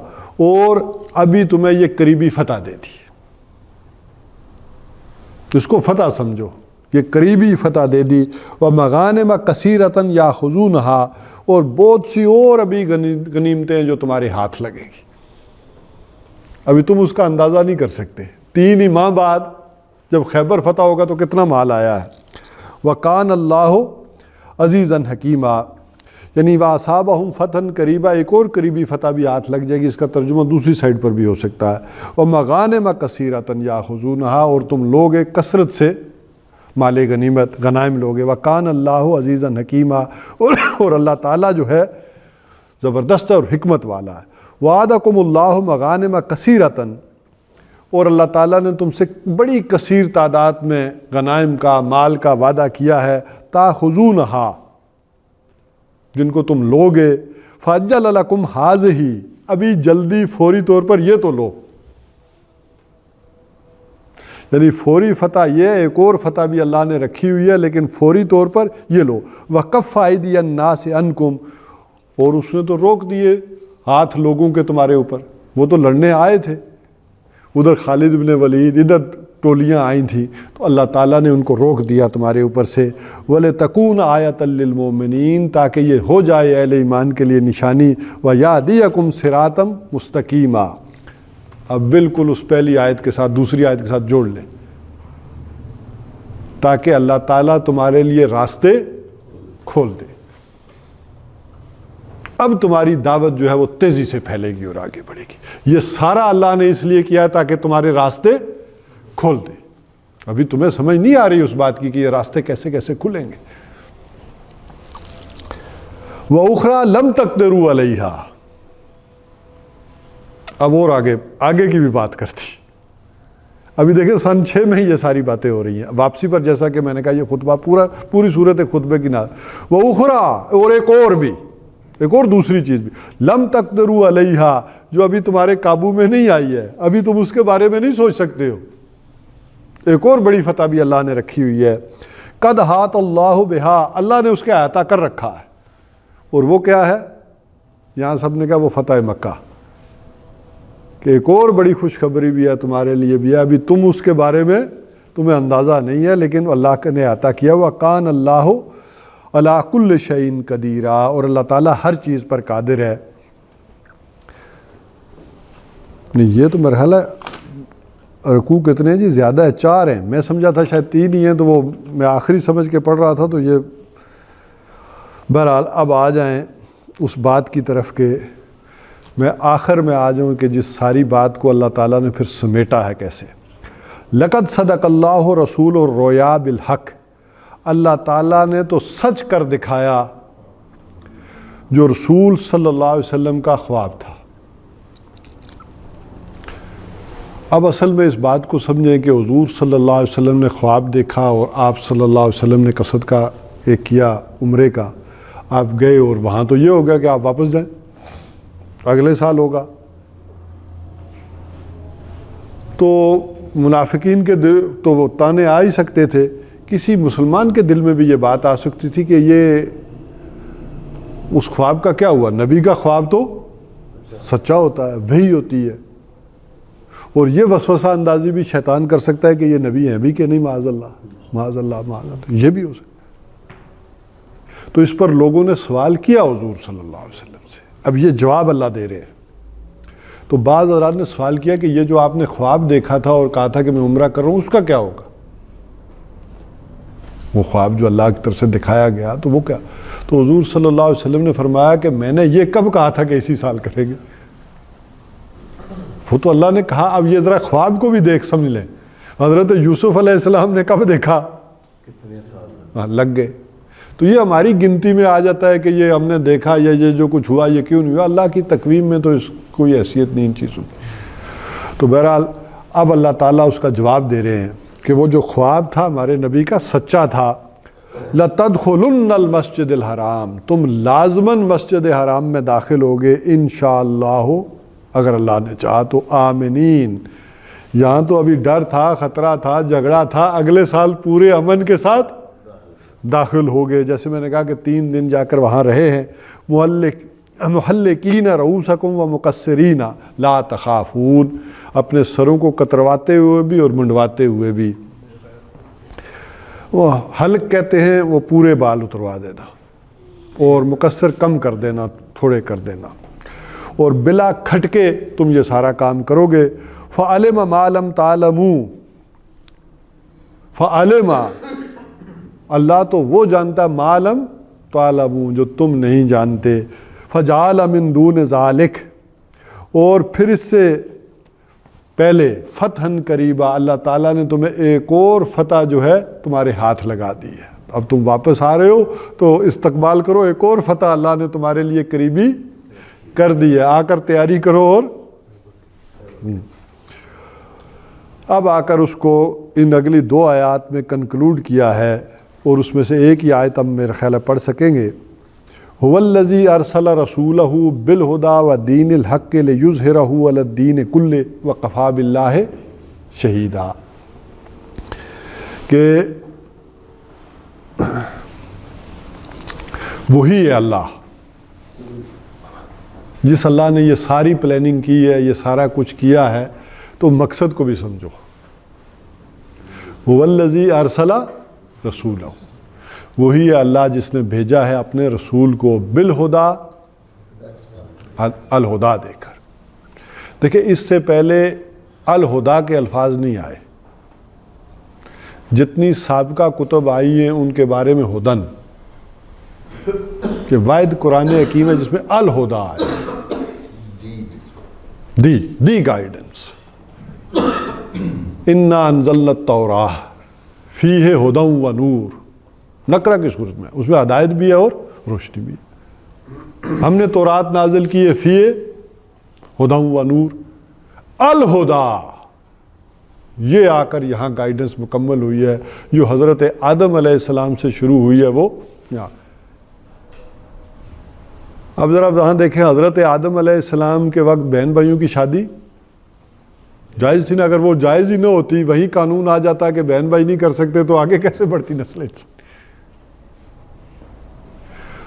اور ابھی تمہیں یہ قریبی فتح دے دی. اس کو فتح سمجھو، یہ قریبی فتح دے دی. وَمَغَانِمَ كَثِيرَةً يَأْخُذُونَهَا، اور بہت سی اور ابھی غنیمتیں جو تمہارے ہاتھ لگے گی. ابھی تم اس کا اندازہ نہیں کر سکتے. 3 ہی ماہ بعد جب خیبر فتح ہوگا تو کتنا مال آیا ہے. وَكَانَ اللَّهُ عَزِيزًا حَكِيمًا، یعنی وَأَصَابَهُمْ فَتْحًا قَرِيبًا، ایک اور قریبی فتح بھی ہاتھ لگ جائے گی. اس کا ترجمہ دوسری سائڈ پر بھی ہو سکتا ہے. وَمَغَانِمَ كَثِيرَةً يَأْخُذُونَهَا، اور تم لوگ ایک کثرت سے مال غنیمت غنائم لوگے. وَكَانَ اللَّهُ عَزِيزًا حَكِيمًا، اور اللہ تعالیٰ جو ہے زبردست اور حکمت والا ہے. وَعَدَكُمُ اللَّهُ مَغَانِمَ كَثِيرَةً، اور اللہ تعالیٰ نے تم سے بڑی کثیر تعداد میں غنائم کا، مال کا وعدہ کیا ہے. تَأْخُذُونَهَا، جن کو تم لوگے. فَأَجَّلَ لَكُمْ هَٰذِهِ، ابھی جلدی فوری طور پر یہ تو لو. یعنی فوری فتح یہ، ایک اور فتح بھی اللہ نے رکھی ہوئی ہے لیکن فوری طور پر یہ لو. وَكَفَّ أَيْدِيَ النَّاسِ عَنْكُمْ، اور اس نے تو روک دیے ہاتھ لوگوں کے تمہارے اوپر. وہ تو لڑنے آئے تھے، ادھر خالد بن ولید، ادھر ٹولیاں آئی تھیں، تو اللہ تعالیٰ نے ان کو روک دیا تمہارے اوپر سے. وَلِتَكُونَ آیَةً لِّلْمُؤْمِنِينَ، تاکہ یہ ہو جائے اہل ایمان کے لیے نشانی. وَيَهْدِيَكُمْ صِرَاطًا مُسْتَقِيمًا. اب بالکل اس پہلی آیت کے ساتھ دوسری آیت کے ساتھ جوڑ لیں، تاکہ اللہ تعالیٰ تمہارے لیے راستے کھول دے. اب تمہاری دعوت جو ہے وہ تیزی سے پھیلے گی اور آگے بڑھے گی. یہ سارا اللہ نے اس لیے کیا ہے تاکہ تمہارے راستے کھول دے. ابھی تمہیں سمجھ نہیں آ رہی اس بات کی کہ یہ راستے کیسے کیسے کھلیں گے. وَأُخْرَى لَمْ تَقْدِرُوا عَلَيْهَا، اب اور آگے کی بھی بات کرتی. ابھی دیکھیں سن 6 میں ہی یہ ساری باتیں ہو رہی ہیں. واپسی پر جیسا کہ میں نے کہا یہ خطبہ پوری صورت خطبے کی نہ. وَأُخْرَى، اور ایک اور دوسری چیز بھی. لَمْ تَقْدِرُوا عَلَيْهَا، جو ابھی تمہارے قابو میں نہیں آئی ہے، ابھی تم اس کے بارے میں نہیں سوچ سکتے ہو. ایک اور بڑی فتح بھی اللہ نے رکھی ہوئی ہے. قَدْ أَحَاطَ اللَّهُ بِهَا، اللہ نے اس کے احاطہ کر رکھا ہے. اور وہ کیا ہے؟ یہاں سب نے کہا وہ فتح مکہ، کہ ایک اور بڑی خوشخبری بھی ہے تمہارے لیے بھی ہے. ابھی تم اس کے بارے میں تمہیں اندازہ نہیں ہے لیکن اللہ نے عطا کیا. وَكَانَ اللَّهُ عَلَىٰ كُلِّ شَيْءٍ قَدِيرًا، اور اللہ تعالیٰ ہر چیز پر قادر ہے. نہیں یہ تو مرحلہ رکوع کتنے ہیں جی؟ زیادہ ہے، 4 ہیں. میں سمجھا تھا شاید 3 ہی ہیں، تو وہ میں آخری سمجھ کے پڑھ رہا تھا. تو یہ بہرحال اب آ جائیں اس بات کی طرف کہ میں آخر میں آ جاؤں کہ جس ساری بات کو اللہ تعالیٰ نے پھر سمیٹا ہے کیسے. لَقَدْ صَدَقَ اللَّهُ رَسُولُهُ الرُّؤْيَا بِالْحَقِّ، اللہ تعالیٰ نے تو سچ کر دکھایا جو رسول صلی اللہ علیہ وسلم کا خواب تھا۔ اب اصل میں اس بات کو سمجھیں کہ حضور صلی اللہ علیہ وسلم نے خواب دیکھا اور آپ صلی اللہ علیہ وسلم نے قصد کا ایک کیا عمرے کا، آپ گئے اور وہاں تو یہ ہو گیا کہ آپ واپس جائیں، اگلے سال ہوگا۔ تو منافقین کے دل تو وہ تانے آ ہی سکتے تھے، کسی مسلمان کے دل میں بھی یہ بات آ سکتی تھی کہ یہ اس خواب کا کیا ہوا؟ نبی کا خواب تو سچا ہوتا ہے، وہی ہوتی ہے، اور یہ وسوسہ اندازی بھی شیطان کر سکتا ہے کہ یہ نبی ہیں بھی کہ نہیں، معاذ اللہ معاذ اللہ معاذ اللہ، یہ بھی ہو سکتا ہے۔ تو اس پر لوگوں نے سوال کیا حضور صلی اللہ علیہ وسلم سے، اب یہ جواب اللہ دے رہے ہیں۔ تو بعض حضرات نے سوال کیا کہ یہ جو آپ نے خواب دیکھا تھا اور کہا تھا کہ میں عمرہ کر رہا ہوں، اس کا کیا ہوگا؟ وہ خواب جو اللہ کی طرف سے دکھایا گیا تو وہ کیا؟ تو حضور صلی اللہ علیہ وسلم نے فرمایا کہ میں نے یہ کب کہا تھا کہ اسی سال کریں گے؟ وہ تو اللہ نے کہا، اب یہ ذرا خواب کو بھی دیکھ سمجھ لیں۔ حضرت یوسف علیہ السلام نے کب دیکھا؟ کتنے سال لگ گئے۔ تو یہ ہماری گنتی میں آ جاتا ہے کہ یہ ہم نے دیکھا یا یہ جو کچھ ہوا یہ کیوں نہیں ہوا، اللہ کی تقویم میں تو اس کوئی حیثیت نہیں ان چیزوں کی۔ تو بہرحال اب اللہ تعالیٰ اس کا جواب دے رہے ہیں کہ وہ جو خواب تھا ہمارے نبی کا سچا تھا۔ لَتَدْخُلُنَّ الْمَسْجِدِ الْحَرَامِ، تم لازماً مسجد حرام میں داخل ہوگے انشاءاللہ، اگر اللہ نے چاہا تو، آمنین، یہاں تو ابھی ڈر تھا، خطرہ تھا، جھگڑا تھا، اگلے سال پورے امن کے ساتھ داخل ہو گئے۔ جیسے میں نے کہا کہ 3 دن جا کر وہاں رہے ہیں۔ محلقین رؤوسکم و مقصرین لا تخافون، اپنے سروں کو کترواتے ہوئے بھی اور منڈواتے ہوئے بھی۔ وہ حلق کہتے ہیں وہ پورے بال اتروا دینا، اور مقصر کم کر دینا، تھوڑے کر دینا، اور بلا کھٹکے تم یہ سارا کام کرو گے۔ فَعَلِمَ مَا لَمْ تَعْلَمُوا، فَعَلِمَ، اللہ تو وہ جانتا ہے، مَا لَمْ تَعْلَمُوا، جو تم نہیں جانتے۔ فَجَعَلَ مِن دُونِ ذَلِكَ، اور پھر اس سے پہلے فتحً قریبا، اللہ تعالیٰ نے تمہیں ایک اور فتح جو ہے تمہارے ہاتھ لگا دی ہے۔ اب تم واپس آ رہے ہو تو استقبال کرو، ایک اور فتح اللہ نے تمہارے لیے قریبی کر دی ہے، آ کر تیاری کرو۔ اور اب آ کر اس کو ان اگلی 2 آیات میں کنکلوڈ کیا ہے، اور اس میں سے ایک ہی آیت ہم میرے خیال ہے پڑھ سکیں گے۔ هو الذی ارسل رسولہ بالہدی ودین الحق لیظہرہ علی الدین کلہ وکفی باللہ شہیدا، کہ وہی ہے اللہ، جس اللہ نے یہ ساری پلاننگ کی ہے، یہ سارا کچھ کیا ہے، تو مقصد کو بھی سمجھو۔ هو الذی ارسل رسولہ، وہی ہے اللہ جس نے بھیجا ہے اپنے رسول کو بالہدا، الہدا دے کر۔ دیکھیں اس سے پہلے الہدا کے الفاظ نہیں آئے، جتنی سابقہ کتب آئی ہیں ان کے بارے میں ہدن، کہ واحد قرآن حکیم ہے جس میں الہدا ہے، دی گائیڈنس۔ انا انزلنا التوراہ فیہ ہدی و نور، نکرہ کی صورت میں، اس میں ہدایت بھی ہے اور روشنی بھی ہے۔ ہم نے تورات نازل کی ہے فیہ ہدی و نور، الہدا، یہ آ کر یہاں گائیڈنس مکمل ہوئی ہے، جو حضرت آدم علیہ السلام سے شروع ہوئی ہے وہ یہاں۔ اب ذرا وہاں دیکھیں، حضرت آدم علیہ السلام کے وقت بہن بھائیوں کی شادی جائز تھی نا؟ اگر وہ جائز ہی نہ ہوتی، وہی قانون آ جاتا کہ بہن بھائی نہیں کر سکتے، تو آگے کیسے بڑھتی نسل انسان؟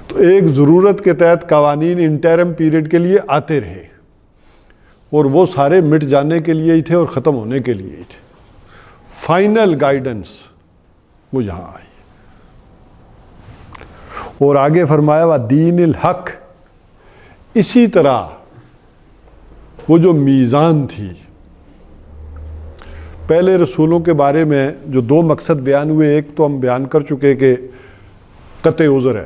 تو ایک ضرورت کے تحت قوانین انٹرم پیریڈ کے لیے آتے رہے، اور وہ سارے مٹ جانے کے لیے ہی تھے اور ختم ہونے کے لیے ہی تھے۔ فائنل گائیڈنس وہ یہاں آئی، اور آگے فرمایا ہوا دین الحق۔ اسی طرح وہ جو میزان تھی، پہلے رسولوں کے بارے میں جو 2 مقصد بیان ہوئے، ایک تو ہم بیان کر چکے کہ قطع عذر ہے،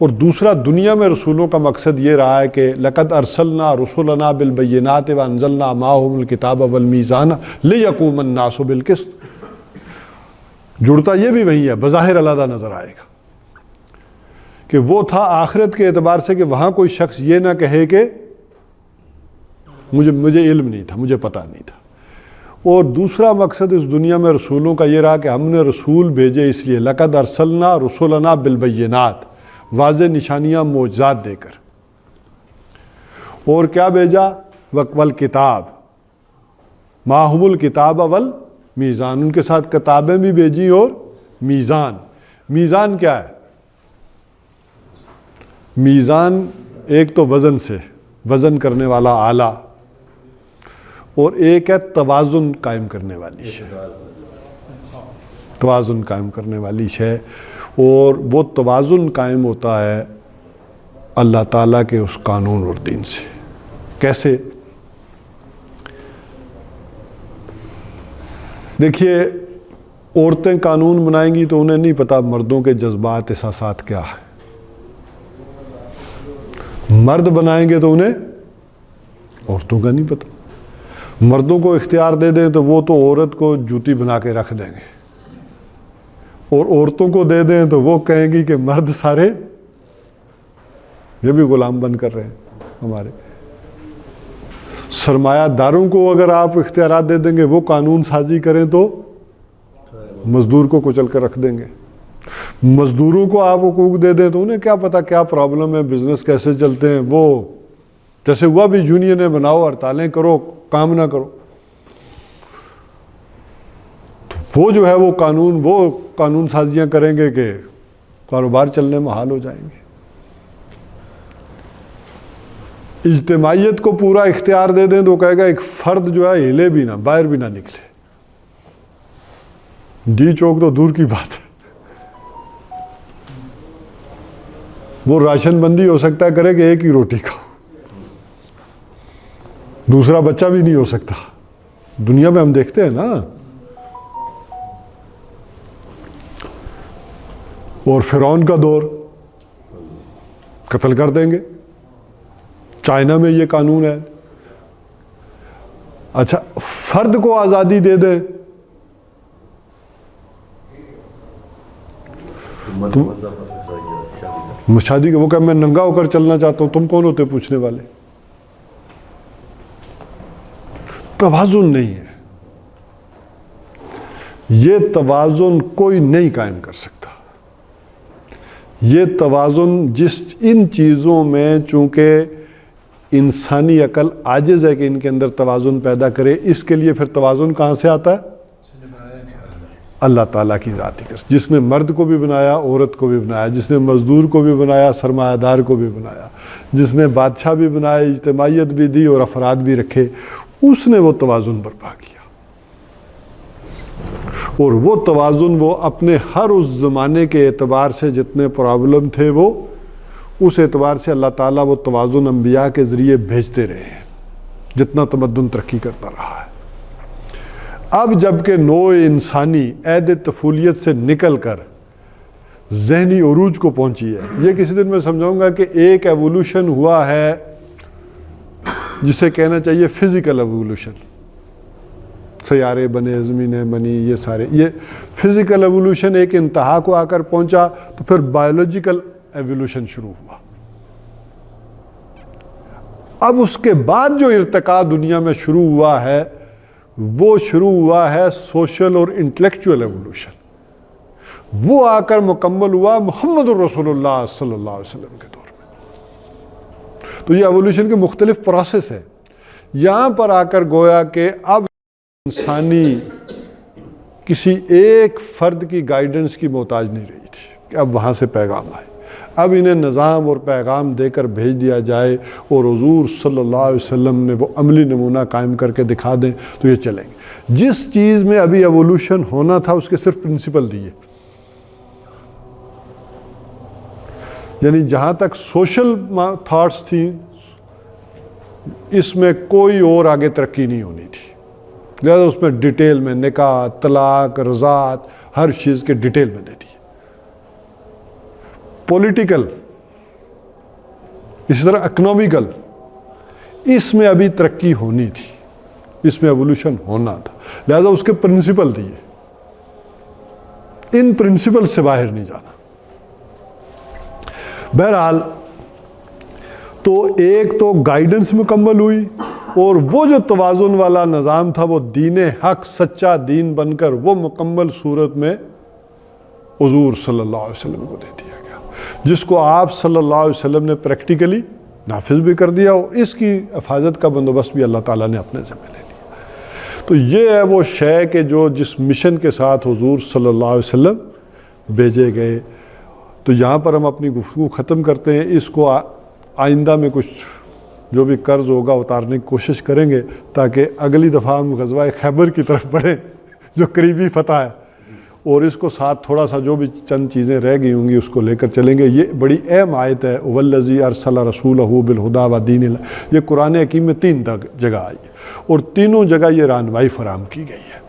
اور دوسرا دنیا میں رسولوں کا مقصد یہ رہا ہے کہ لقد ارسلنا رسلنا بالبینات وانزلنا معهم الکتاب والمیزان لیقوم الناس بالقسط۔ جڑتا یہ بھی وہی ہے، بظاہر علیحدہ نظر آئے گا کہ وہ تھا آخرت کے اعتبار سے کہ وہاں کوئی شخص یہ نہ کہے کہ مجھے علم نہیں تھا، مجھے پتہ نہیں تھا. اور دوسرا مقصد اس دنیا میں رسولوں کا یہ رہا کہ ہم نے رسول بھیجے اس لیے لقد ارسلنا رسولنا بالبینات، واضح نشانیاں معجزات دے کر. اور کیا بھیجا؟ والکتاب ماہم الکتاب والمیزان، ان کے ساتھ کتابیں بھی بھیجی اور میزان. میزان کیا ہے؟ میزان ایک تو وزن سے، وزن کرنے والا آلہ، اور ایک ہے توازن قائم کرنے والی شے، توازن قائم کرنے والی شے. اور وہ توازن قائم ہوتا ہے اللہ تعالیٰ کے اس قانون اور دین سے. کیسے؟ دیکھیے عورتیں قانون بنائیں گی تو انہیں نہیں پتا مردوں کے جذبات احساسات کیا ہے. مرد بنائیں گے تو انہیں عورتوں کا نہیں پتا. مردوں کو اختیار دے دیں تو وہ تو عورت کو جوتی بنا کے رکھ دیں گے، اور عورتوں کو دے دیں تو وہ کہیں گی کہ مرد سارے یہ بھی غلام بن کر رہے ہیں ہمارے. سرمایہ داروں کو اگر آپ اختیارات دے دیں گے وہ قانون سازی کریں تو مزدور کو کچل کر رکھ دیں گے. مزدوروں کو آپ حقوق دے دیں تو انہیں کیا پتا کیا پرابلم ہے، بزنس کیسے چلتے ہیں. وہ جیسے ہوا بھی یونینیں بناؤ، ہڑتالیں کرو، کام نہ کرو. تو وہ جو ہے وہ قانون سازیاں کریں گے کہ کاروبار چلنے محال ہو جائیں گے. اجتماعیت کو پورا اختیار دے دیں تو کہے گا ایک فرد جو ہے ہلے بھی نہ، باہر بھی نہ نکلے. ڈی چوک تو دور کی بات ہے، وہ راشن بندی ہو سکتا ہے کرے کہ ایک ہی روٹی کھاؤ، دوسرا بچہ بھی نہیں ہو سکتا. دنیا میں ہم دیکھتے ہیں نا. اور فرعون کا دور، قتل کر دیں گے. چائنا میں یہ قانون ہے. اچھا فرد کو آزادی دے دیں شادی کے، وہ کہ میں ننگا ہو کر چلنا چاہتا ہوں، تم کون ہوتے پوچھنے والے. توازن نہیں ہے. یہ توازن کوئی نہیں قائم کر سکتا. یہ توازن ان چیزوں میں چونکہ انسانی عقل عاجز ہے کہ ان کے اندر توازن پیدا کرے، اس کے لیے پھر توازن کہاں سے آتا ہے؟ اللہ تعالیٰ کی ذاتی کر، جس نے مرد کو بھی بنایا، عورت کو بھی بنایا، جس نے مزدور کو بھی بنایا، سرمایہ دار کو بھی بنایا، جس نے بادشاہ بھی بنایا، اجتماعیت بھی دی اور افراد بھی رکھے، اس نے وہ توازن برپا کیا. اور وہ توازن وہ اپنے ہر اس زمانے کے اعتبار سے جتنے پرابلم تھے وہ اس اعتبار سے اللہ تعالیٰ وہ توازن انبیاء کے ذریعے بھیجتے رہے ہیں جتنا تمدن ترقی کرتا رہا ہے. اب جب کہ نوع انسانی عہد طفولیت سے نکل کر ذہنی عروج کو پہنچی ہے، یہ کسی دن میں سمجھاؤں گا کہ ایک ایوولوشن ہوا ہے جسے کہنا چاہیے فزیکل ایوولوشن. سیارے بنے، زمینیں بنی، یہ سارے، یہ فزیکل ایوولوشن ایک انتہا کو آ کر پہنچا تو پھر بایولوجیکل ایوولوشن شروع ہوا. اب اس کے بعد جو ارتقاء دنیا میں شروع ہوا ہے وہ شروع ہوا ہے سوشل اور انٹلیکچوئل ایوولوشن. وہ آ کر مکمل ہوا محمد الرسول اللہ صلی اللہ علیہ وسلم کے دور میں. تو یہ ایوولوشن کے مختلف پروسیس ہے. یہاں پر آ کر گویا کہ اب انسانی کسی ایک فرد کی گائیڈنس کی محتاج نہیں رہی تھی کہ اب وہاں سے پیغام آئے. اب انہیں نظام اور پیغام دے کر بھیج دیا جائے اور حضور صلی اللہ علیہ وسلم نے وہ عملی نمونہ قائم کر کے دکھا دیں تو یہ چلیں گے. جس چیز میں ابھی ایوولوشن ہونا تھا اس کے صرف پرنسپل دیے. یعنی جہاں تک سوشل تھاٹس تھیں اس میں کوئی اور آگے ترقی نہیں ہونی تھی، لہذا اس میں ڈیٹیل میں نکاح، طلاق، رضاعت، ہر چیز کے ڈیٹیل میں دے دی. پولیٹیکل، اسی طرح اکنامیکل، اس میں ابھی ترقی ہونی تھی، اس میں ایوولوشن ہونا تھا، لہذا اس کے پرنسپل دیے. ان پرنسپل سے باہر نہیں جانا. بہرحال تو ایک تو گائیڈنس مکمل ہوئی، اور وہ جو توازن والا نظام تھا وہ دین حق سچا دین بن کر وہ مکمل صورت میں حضور صلی اللہ علیہ وسلم کو دے دیا گیا، جس کو آپ صلی اللہ علیہ وسلم نے پریکٹیکلی نافذ بھی کر دیا، اور اس کی حفاظت کا بندوبست بھی اللہ تعالیٰ نے اپنے ذمہ لے لیا۔ تو یہ ہے وہ شے کہ جو جس مشن کے ساتھ حضور صلی اللہ علیہ وسلم بھیجے گئے۔ تو یہاں پر ہم اپنی گفتگو ختم کرتے ہیں، اس کو آئندہ میں کچھ جو بھی قرض ہوگا اتارنے کی کوشش کریں گے، تاکہ اگلی دفعہ ہم غزوہ خیبر کی طرف بڑھیں جو قریبی فتح ہے، اور اس کو ساتھ تھوڑا سا جو بھی چند چیزیں رہ گئی ہوں گی اس کو لے کر چلیں گے۔ یہ بڑی اہم آیت ہے، والذی ارسل رسولہ بالہدی ودین الحق۔ یہ قرآن حکیم میں 3 جگہ آئی ہے، اور تینوں جگہ یہ رہنمائی فراہم کی گئی ہے۔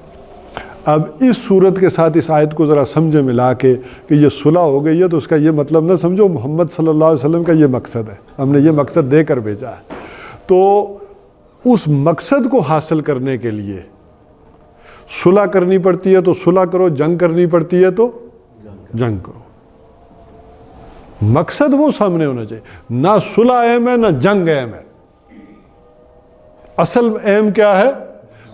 اب اس صورت کے ساتھ اس آیت کو ذرا سمجھے ملا کے کہ یہ صلح ہو گئی ہے، تو اس کا یہ مطلب نہ سمجھو محمد صلی اللہ علیہ وسلم کا یہ مقصد ہے، ہم نے یہ مقصد دے کر بھیجا ہے۔ تو اس مقصد کو حاصل کرنے کے لیے صلح کرنی پڑتی ہے تو صلح کرو، جنگ کرنی پڑتی ہے تو جنگ کرو۔ مقصد وہ سامنے ہونا چاہیے، نہ صلح اہم ہے نہ جنگ اہم ہے۔ اصل اہم کیا ہے؟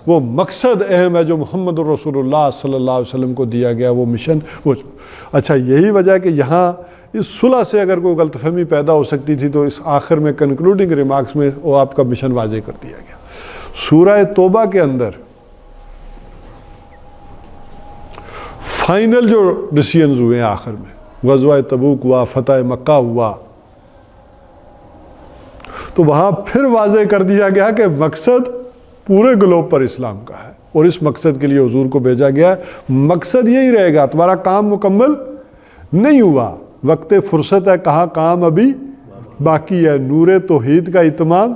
وہ مقصد اہم ہے جو محمد الرسول اللہ صلی اللہ علیہ وسلم کو دیا گیا، وہ مشن وہ۔ اچھا، یہی وجہ ہے کہ یہاں اس صلح سے اگر کوئی غلط فہمی پیدا ہو سکتی تھی تو اس آخر میں کنکلوڈنگ ریمارکس میں وہ آپ کا مشن واضح کر دیا گیا۔ سورہ توبہ کے اندر فائنل جو ڈیسیژنز ہوئے ہیں آخر میں، غزوہ تبوک ہوا، فتح مکہ ہوا، تو وہاں پھر واضح کر دیا گیا کہ مقصد پورے گلوب پر اسلام کا ہے، اور اس مقصد کے لیے حضور کو بھیجا گیا ہے۔ مقصد یہی رہے گا، تمہارا کام مکمل نہیں ہوا، وقت فرصت ہے، کہاں کام ابھی باقی ہے، نور توحید کا اتمام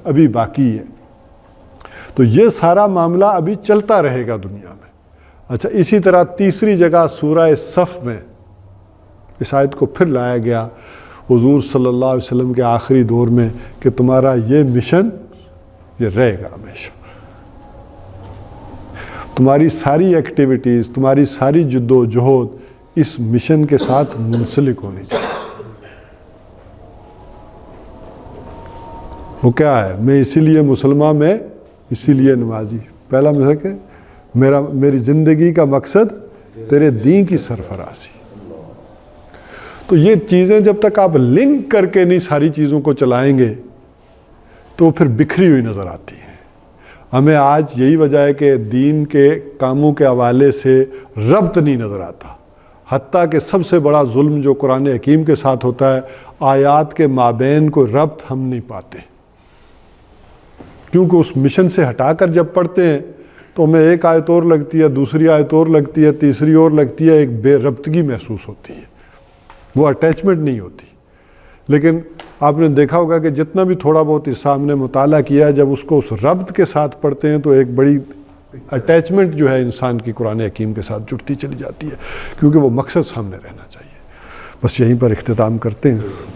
ابھی باقی ہے۔ تو یہ سارا معاملہ ابھی چلتا رہے گا دنیا میں۔ اچھا، اسی طرح تیسری جگہ سورہ صف میں اس آیت کو پھر لایا گیا حضور صلی اللہ علیہ وسلم کے آخری دور میں کہ تمہارا یہ مشن یہ رہے گا ہمیشہ، تمہاری ساری ایکٹیویٹیز، تمہاری ساری جد و جہد اس مشن کے ساتھ منسلک ہونی چاہیے۔ وہ کیا ہے؟ میں اسی لیے مسلمان، میں اسی لیے نمازی۔ پہلا مثال کہ میری زندگی کا مقصد تیرے دین کی سرفرازی۔ تو یہ چیزیں جب تک آپ لنک کر کے نہیں ساری چیزوں کو چلائیں گے تو پھر بکھری ہوئی نظر آتی ہیں۔ ہمیں آج یہی وجہ ہے کہ دین کے کاموں کے حوالے سے ربط نہیں نظر آتا، حتیٰ کہ سب سے بڑا ظلم جو قرآن حکیم کے ساتھ ہوتا ہے، آیات کے مابین کوئی ربط ہم نہیں پاتے، کیونکہ اس مشن سے ہٹا کر جب پڑھتے ہیں تو ہمیں ایک آیت اور لگتی ہے، دوسری آیت اور لگتی ہے، تیسری اور لگتی ہے، ایک بے ربطگی محسوس ہوتی ہے، وہ اٹیچمنٹ نہیں ہوتی۔ لیکن آپ نے دیکھا ہوگا کہ جتنا بھی تھوڑا بہت حصہ ہم نے مطالعہ کیا ہے، جب اس کو اس ربط کے ساتھ پڑھتے ہیں تو ایک بڑی اٹیچمنٹ جو ہے انسان کی قرآن حکیم کے ساتھ جڑتی چلی جاتی ہے، کیونکہ وہ مقصد سامنے رہنا چاہیے۔ بس یہیں پر اختتام کرتے ہیں۔